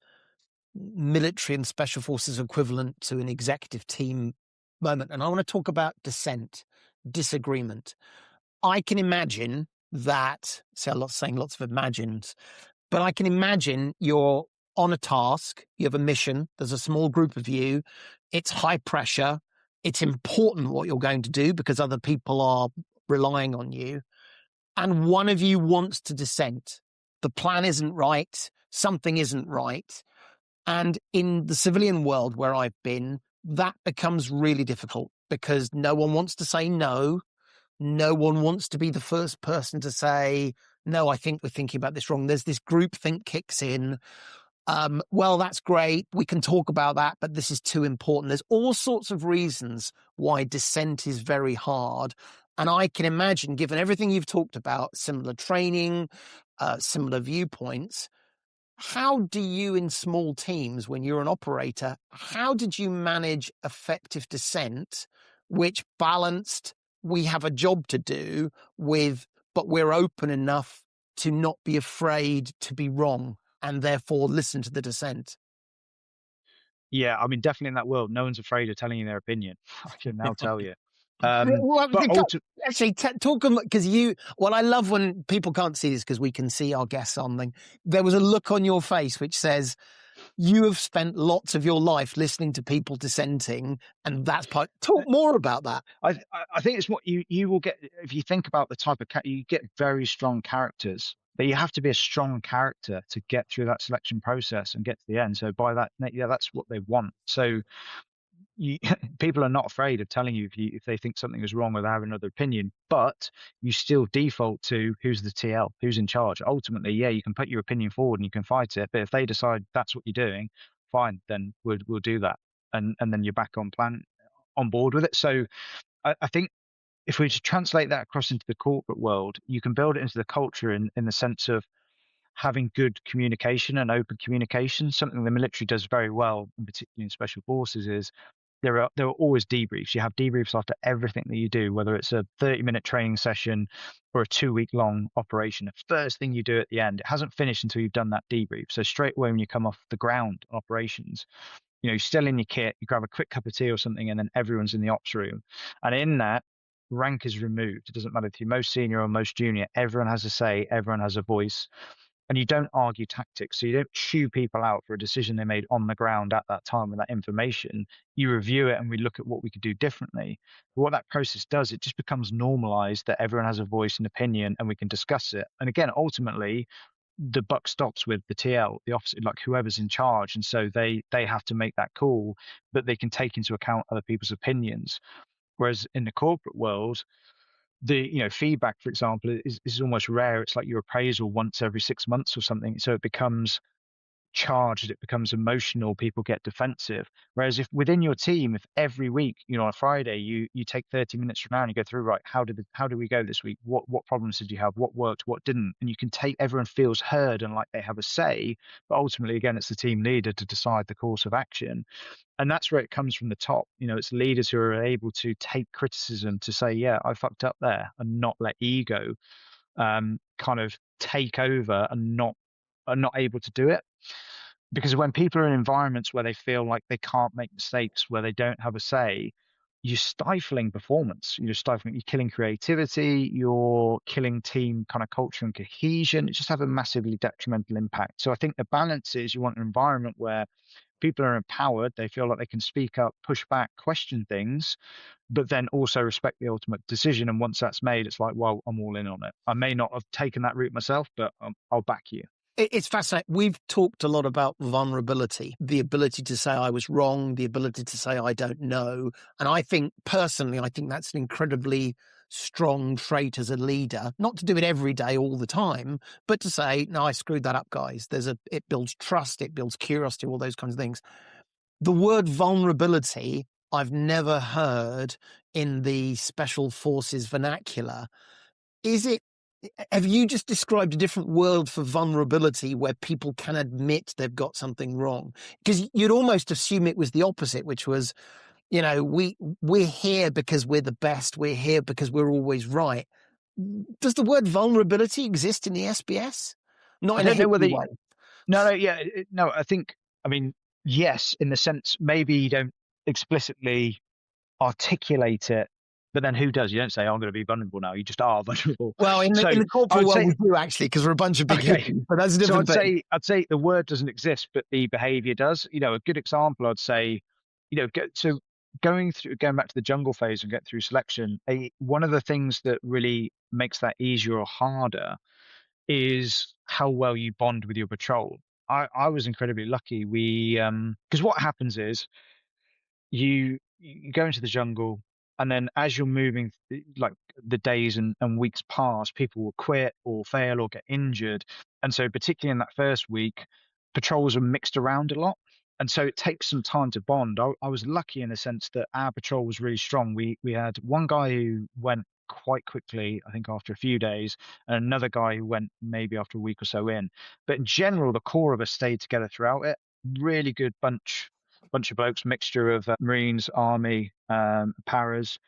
military and special forces equivalent to an executive team moment. And I want to talk about dissent, disagreement. I can imagine that, saying lots of imagines, but I can imagine you're on a task, you have a mission, there's a small group of you, it's high pressure, it's important what you're going to do because other people are relying on you, and one of you wants to dissent. The plan isn't right, something isn't right. And in the civilian world where I've been, that becomes really difficult because no one wants to say no. No one wants to be the first person to say, no, I think we're thinking about this wrong. There's this group think kicks in. Well, that's great. We can talk about that, but this is too important. There's all sorts of reasons why dissent is very hard. And I can imagine, given everything you've talked about, similar training, similar viewpoints, how do you in small teams, when you're an operator, how did you manage effective dissent, which balanced we have a job to do with, but we're open enough to not be afraid to be wrong and therefore listen to the dissent? Yeah, I mean, definitely in that world, no one's afraid of telling you their opinion. I can now tell you. Well, But ultimately, actually, talk because well, I love when people can't see this because we can see our guests on them. There was a look on your face which says, you have spent lots of your life listening to people dissenting, and that's part. Talk more about that. I think it's what you will get if you think about the type of you get very strong characters, but you have to be a strong character to get through that selection process and get to the end. So by that, yeah, that's what they want. So you, people are not afraid of telling you if they think something is wrong or they have another opinion, but you still default to who's the TL, who's in charge. Ultimately, yeah, you can put your opinion forward and you can fight it, but if they decide that's what you're doing, fine, then we'll do that, and then you're back on board with it. So I think if we just translate that across into the corporate world, you can build it into the culture in the sense of having good communication and open communication. Something the military does very well, and particularly in special forces, is there are always debriefs. You have debriefs after everything that you do, whether it's a 30-minute training session or a 2-week long operation. The first thing you do at the end, it hasn't finished until you've done that debrief. So straight away when you come off the ground operations, you're still in your kit, you grab a quick cup of tea or something, and then everyone's in the ops room. And in that, rank is removed. It doesn't matter if you're most senior or most junior, everyone has a say, everyone has a voice. And you don't argue tactics. So you don't chew people out for a decision they made on the ground at that time with that information. You review it and we look at what we could do differently. But what that process does, it just becomes normalized that everyone has a voice and opinion and we can discuss it. And again, ultimately, the buck stops with the TL, the officer, like whoever's in charge. And so they have to make that call, but they can take into account other people's opinions. Whereas in the corporate world, the feedback, for example, is almost rare. It's like your appraisal once every 6 months or something. So it becomes charged, it becomes emotional, people get defensive. Whereas if within your team, if every week, on a Friday, you take 30 minutes from now and you go through, right, how did we go this week? What problems did you have? What worked? What didn't? And you can take, everyone feels heard and like they have a say. But ultimately, again, it's the team leader to decide the course of action. And that's where it comes from the top. It's leaders who are able to take criticism to say, yeah, I fucked up there, and not let ego kind of take over and not are not able to do it. Because when people are in environments where they feel like they can't make mistakes, where they don't have a say, you're stifling performance. You're killing creativity, you're killing team kind of culture and cohesion. It just have a massively detrimental impact. So I think the balance is you want an environment where people are empowered, they feel like they can speak up, push back, question things, but then also respect the ultimate decision. And once that's made, it's like, well, I'm all in on it. I may not have taken that route myself, but I'll back you. It's fascinating. We've talked a lot about vulnerability, the ability to say I was wrong, the ability to say I don't know. And I think personally, that's an incredibly strong trait as a leader, not to do it every day all the time, but to say, no, I screwed that up, guys. It builds trust, it builds curiosity, all those kinds of things. The word vulnerability, I've never heard in the special forces vernacular. Have you just described a different world for vulnerability where people can admit they've got something wrong? Because you'd almost assume it was the opposite, which was, we're here because we're the best. We're here because we're always right. Does the word vulnerability exist in the SBS? Not I in a don't know whether hippie way. no, yeah, no. I mean, yes, in the sense maybe you don't explicitly articulate it, but then who does? You don't say, oh, I'm going to be vulnerable now. You just are vulnerable. Well, in So the I corporate would world, say, we do actually, because we're a bunch of big okay. hippies, but that's a So different thing. I'd say the word doesn't exist, but the behavior does. A good example, I'd say, going back to the jungle phase and get through selection, one of the things that really makes that easier or harder is how well you bond with your patrol. I was incredibly lucky. Because what happens is you go into the jungle, and then as you're moving, like the days and weeks pass, people will quit or fail or get injured. And so particularly in that first week, patrols are mixed around a lot. And so it takes some time to bond. I was lucky in the sense that our patrol was really strong. We had one guy who went quite quickly, I think after a few days, and another guy who went maybe after a week or so in. But in general, the core of us stayed together throughout it. Really good bunch of blokes, mixture of Marines, Army, paras.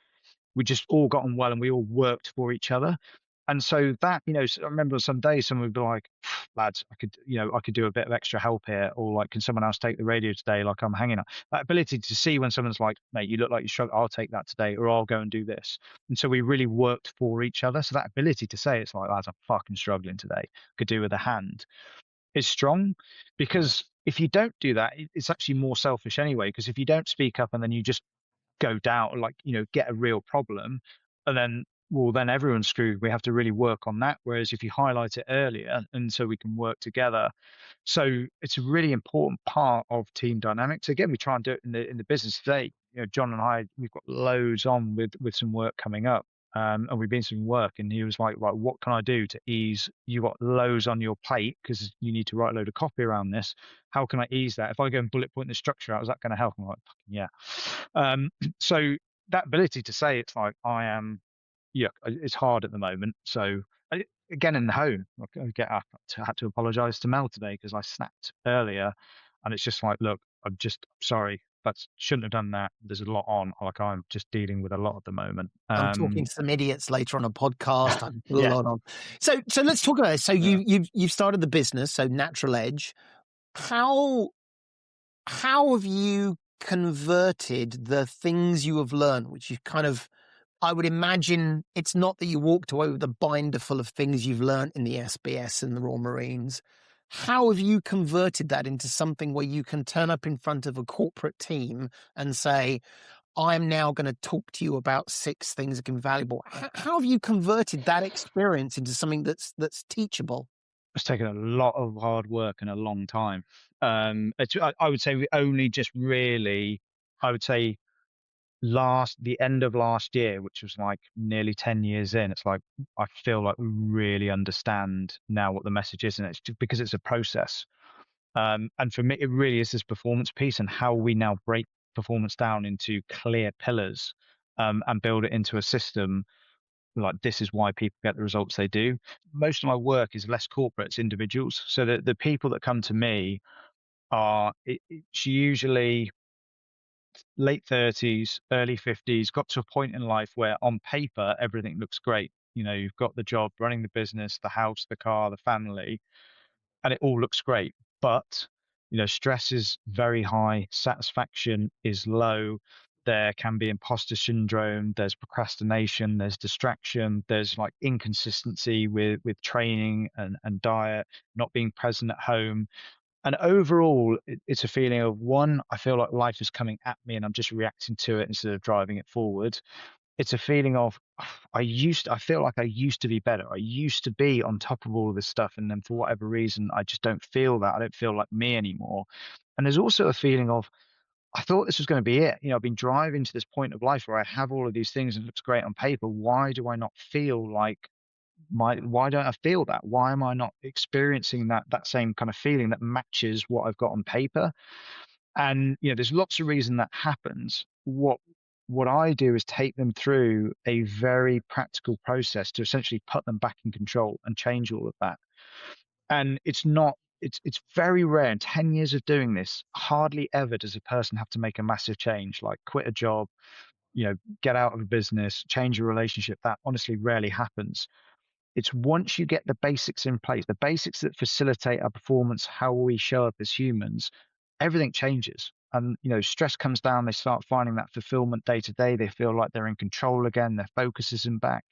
We just all got on well, and we all worked for each other. And so that, I remember some days someone would be like, lads, I could do a bit of extra help here, or like, can someone else take the radio today? Like, I'm hanging up. That ability to see when someone's like, mate, you look like you struggle, I'll take that today, or I'll go and do this. And so we really worked for each other. So that ability to say, it's like, lads, I'm fucking struggling today, could do with a hand, is strong. Because if you don't do that, it's actually more selfish anyway. Because if you don't speak up and then you just go down, like, get a real problem, and then, well, then everyone's screwed. We have to really work on that. Whereas if you highlight it earlier, and so we can work together. So it's a really important part of team dynamics. Again, we try and do it in the business today. John and I, we've got loads on with some work coming up. And we've been some work, and he was like, right, what can I do to ease? You got loads on your plate because you need to write a load of copy around this. How can I ease that? If I go and bullet point the structure out, is that going to help? I'm like, fucking yeah. So that ability to say, it's like, yeah, it's hard at the moment. So again, in the home, I had to apologize to Mel today because I snapped earlier, and it's just like, look, I'm just sorry. That shouldn't have done that. There's a lot on. Like, I'm just dealing with a lot at the moment. I'm talking to some idiots later on a podcast. I've got a Yeah. lot on. So let's talk about it. So Yeah. you've started the business, so Natural Edge. How have you converted the things you have learned, which you kind of, I would imagine it's not that you walked away with a binder full of things you've learned in the SBS and the Royal Marines. How have you converted that into something where you can turn up in front of a corporate team and say, I'm now going to talk to you about 6 things that can be valuable? How have you converted that experience into something that's teachable? It's taken a lot of hard work and a long time. I would say we only just really, I would say the end of last year, which was like nearly 10 years in, it's like, I feel like we really understand now what the message is. And it's just because it's a process. And for me, it really is this performance piece, and how we now break performance down into clear pillars, and build it into a system. Like, this is why people get the results they do. Most of my work is less corporate, it's individuals. So the people that come to me it's usually late 30s, early 50s, got to a point in life where on paper everything looks great. You've got the job, running the business, the house, the car, the family, and it all looks great. But stress is very high, satisfaction is low. There can be imposter syndrome, there's procrastination, there's distraction, there's like inconsistency with training and diet, not being present at home. And overall, it's a feeling of, one, I feel like life is coming at me and I'm just reacting to it instead of driving it forward. It's a feeling of, I feel like I used to be better. I used to be on top of all of this stuff. And then for whatever reason, I just don't feel that. I don't feel like me anymore. And there's also a feeling of, I thought this was going to be it. I've been driving to this point of life where I have all of these things and it looks great on paper. Why do I not feel like why don't I feel that? Why am I not experiencing that same kind of feeling that matches what I've got on paper? And there's lots of reason that happens. What I do is take them through a very practical process to essentially put them back in control and change all of that. And it's very rare. In 10 years of doing this, hardly ever does a person have to make a massive change, like quit a job, get out of a business, change a relationship. That honestly rarely happens. It's once you get the basics in place, the basics that facilitate our performance, how we show up as humans, everything changes. And stress comes down. They start finding that fulfillment day to day. They feel like they're in control again. Their focus isn't back.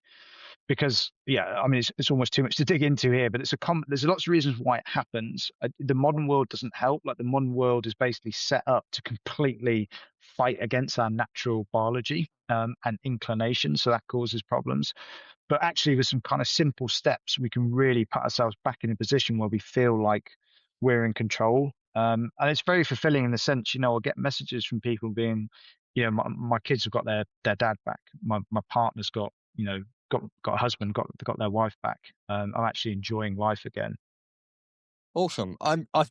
Because I mean, it's almost too much to dig into here, but there's lots of reasons why it happens. The modern world doesn't help. Like, the modern world is basically set up to completely fight against our natural biology, and inclination. So that causes problems. But actually, with some kind of simple steps, we can really put ourselves back in a position where we feel like we're in control. And it's very fulfilling in the sense, I get messages from people being, my kids have got their dad back. My partner's got, got a husband, got their wife back. I'm actually enjoying life again. Awesome.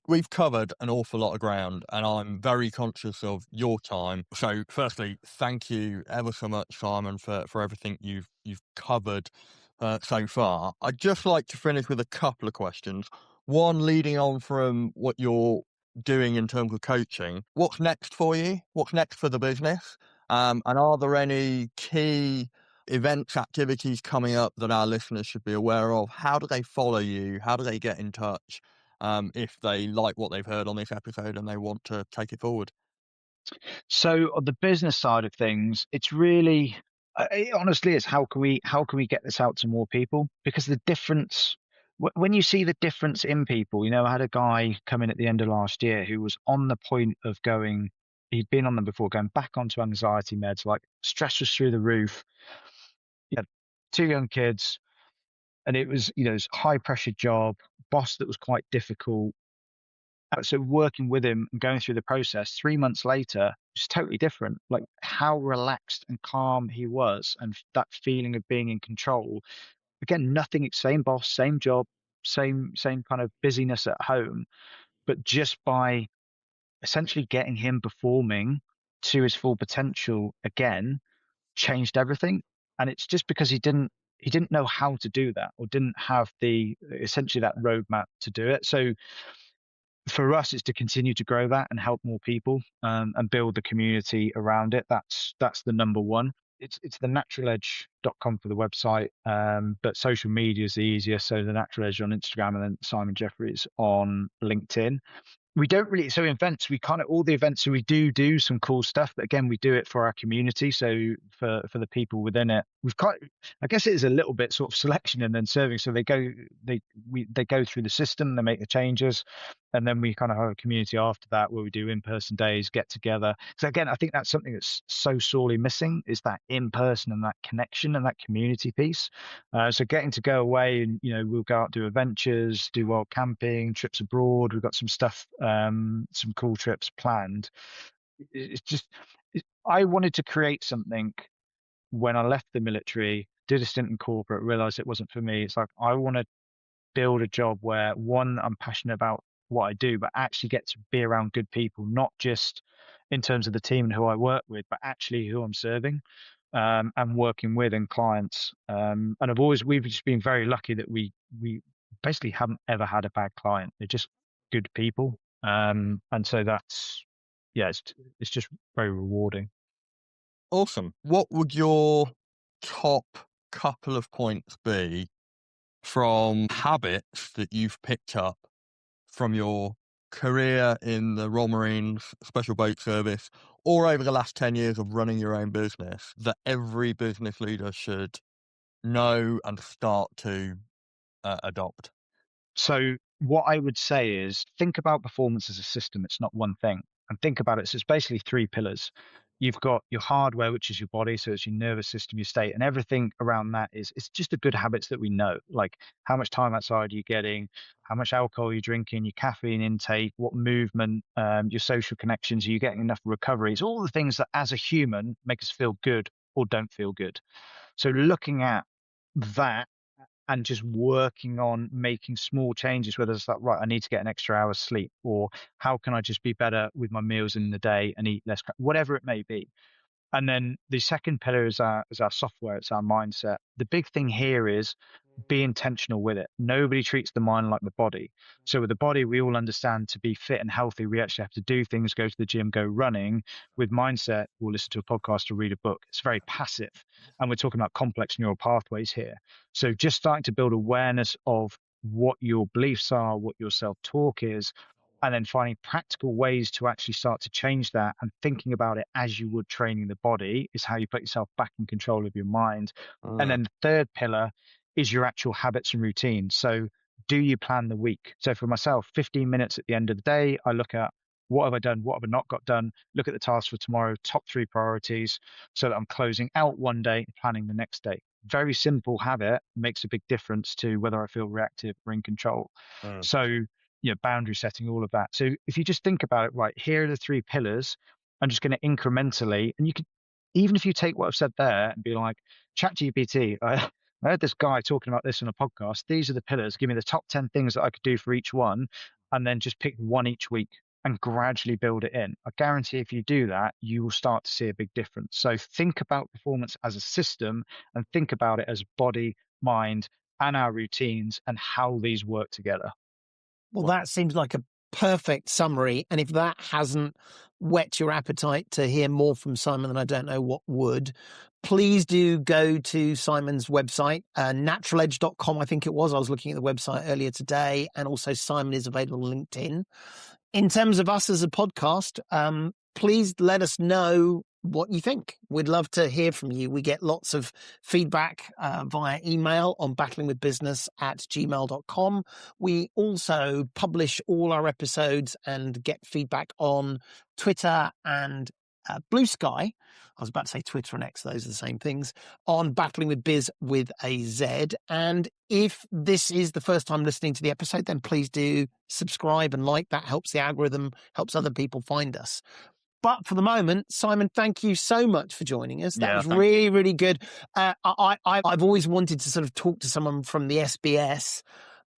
We've covered an awful lot of ground, and I'm very conscious of your time. So, firstly, thank you ever so much, Simon, for everything you've covered so far. I'd just like to finish with a couple of questions. One, leading on from what you're doing in terms of coaching, what's next for you? What's next for the business? And are there any key events, activities coming up that our listeners should be aware of? How do they follow you? How do they get in touch? If they like what they've heard on this episode and they want to take it forward. So on the business side of things, it's really, honestly, it's how can we get this out to more people? Because the difference, when you see the difference in people, I had a guy come in at the end of last year who was on the point of going. He'd been on them before, going back onto anxiety meds, like stress was through the roof. He had two young kids, and it was, this high pressure job, boss that was quite difficult. So working with him and going through the process 3 months later, it's totally different. Like how relaxed and calm he was, and that feeling of being in control. Again, nothing, same boss, same job, same kind of busyness at home, but just by essentially getting him performing to his full potential again, changed everything. And it's just because he didn't know how to do that, or didn't have the essentially that roadmap to do it. So for us, it's to continue to grow that and help more people, and build the community around it. That's the number one. It's the naturaledge.com for the website, but social media is the easiest. So the Natural Edge on Instagram, and then Simon Jeffries on LinkedIn. We don't really, so events, we kind of, all the events, so we do some cool stuff, but again, we do it for our community. So for the people within it, I guess it is a little bit sort of selection and then serving. So they go through the system, they make the changes, and then we kind of have a community after that where we do in-person days, get together. So again, I think that's something that's so sorely missing, is that in-person and that connection and that community piece. So getting to go away, and we'll go out, do adventures, do wild camping, trips abroad. We've got some stuff, some cool trips planned. It's just, I wanted to create something when I left the military, did a stint in corporate, realized it wasn't for me. It's like, I want to build a job where, one, I'm passionate about what I do, but actually get to be around good people, not just in terms of the team and who I work with, but actually who I'm serving, and working with, and clients. And we've just been very lucky that we basically haven't ever had a bad client. They're just good people. And so yeah, it's just very rewarding. Awesome. What would your top couple of points be from habits that you've picked up from your career in the Royal Marines Special Boat Service, or over the last 10 years of running your own business, that every business leader should know and start to adopt? So what I would say is, think about performance as a system. It's not one thing. And think about it. So it's basically three pillars. You've got your hardware, which is your body. So it's your nervous system, your state, and everything around that it's just the good habits that we know. Like how much time outside are you getting, how much alcohol you're drinking, your caffeine intake, what movement, your social connections, are you getting enough recovery? It's all the things that as a human make us feel good or don't feel good. So looking at that, and just working on making small changes, whether it's like, right, I need to get an extra hour's sleep, or how can I just be better with my meals in the day and eat less, whatever it may be. And then the second pillar is our software, it's our mindset. The big thing here is be intentional with it. Nobody treats the mind like the body. So with the body, we all understand, to be fit and healthy, we actually have to do things, go to the gym, go running. With mindset, we'll listen to a podcast or read a book. It's very passive. And we're talking about complex neural pathways here. So just starting to build awareness of what your beliefs are, what your self-talk is, and then finding practical ways to actually start to change that, and thinking about it as you would training the body, is how you put yourself back in control of your mind. And then the third pillar is your actual habits and routines. So do you plan the week? So for myself, 15 minutes at the end of the day, I look at, what have I done? What have I not got done? Look at the tasks for tomorrow, top 3 priorities, so that I'm closing out one day and planning the next day. Very simple habit, makes a big difference to whether I feel reactive or in control. Mm. So, boundary setting, all of that. So if you just think about it, right, here are the 3 pillars. I'm just going to incrementally, and you could, even if you take what I've said there and be like, ChatGPT, I heard this guy talking about this on a podcast. These are the pillars. Give me the top 10 things that I could do for each one, and then just pick one each week and gradually build it in. I guarantee if you do that, you will start to see a big difference. So think about performance as a system and think about it as body, mind, and our routines and how these work together. Well, that seems like a perfect summary. And if that hasn't whet your appetite to hear more from Simon, then I don't know what would. Please do go to Simon's website, naturaledge.com, I think it was. I was looking at the website earlier today. And also Simon is available on LinkedIn. In terms of us as a podcast, please let us know what you think. We'd love to hear from you. We get lots of feedback via email on battlingwithbusiness@gmail.com. We also publish all our episodes and get feedback on Twitter and Blue Sky. I was about to say Twitter and X, those are the same things, on Battling with Biz with a Z. And if this is the first time listening to the episode, then please do subscribe and like. That helps the algorithm, helps other people find us. But for the moment, Simon, thank you so much for joining us. That was really, really good. I've always wanted to sort of talk to someone from the SBS,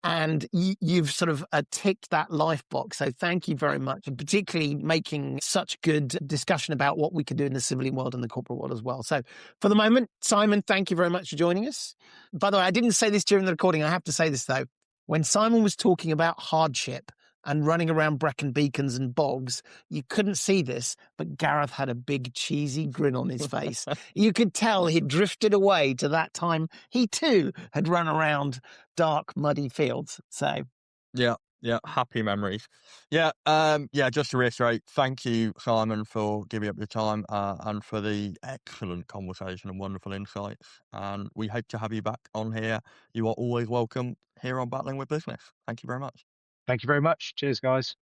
and you've sort of ticked that life box. So thank you very much, and particularly making such good discussion about what we can do in the civilian world and the corporate world as well. So for the moment, Simon, thank you very much for joining us. By the way, I didn't say this during the recording. I have to say this, though. When Simon was talking about hardship and running around Brecon Beacons and bogs, you couldn't see this, but Gareth had a big cheesy grin on his face. You could tell he'd drifted away to that time he too had run around dark, muddy fields. So Yeah, happy memories. Just to reiterate, thank you, Simon, for giving up your time and for the excellent conversation and wonderful insights. And we hope to have you back on here. You are always welcome here on Battling with Business. Thank you very much. Thank you very much. Cheers, guys.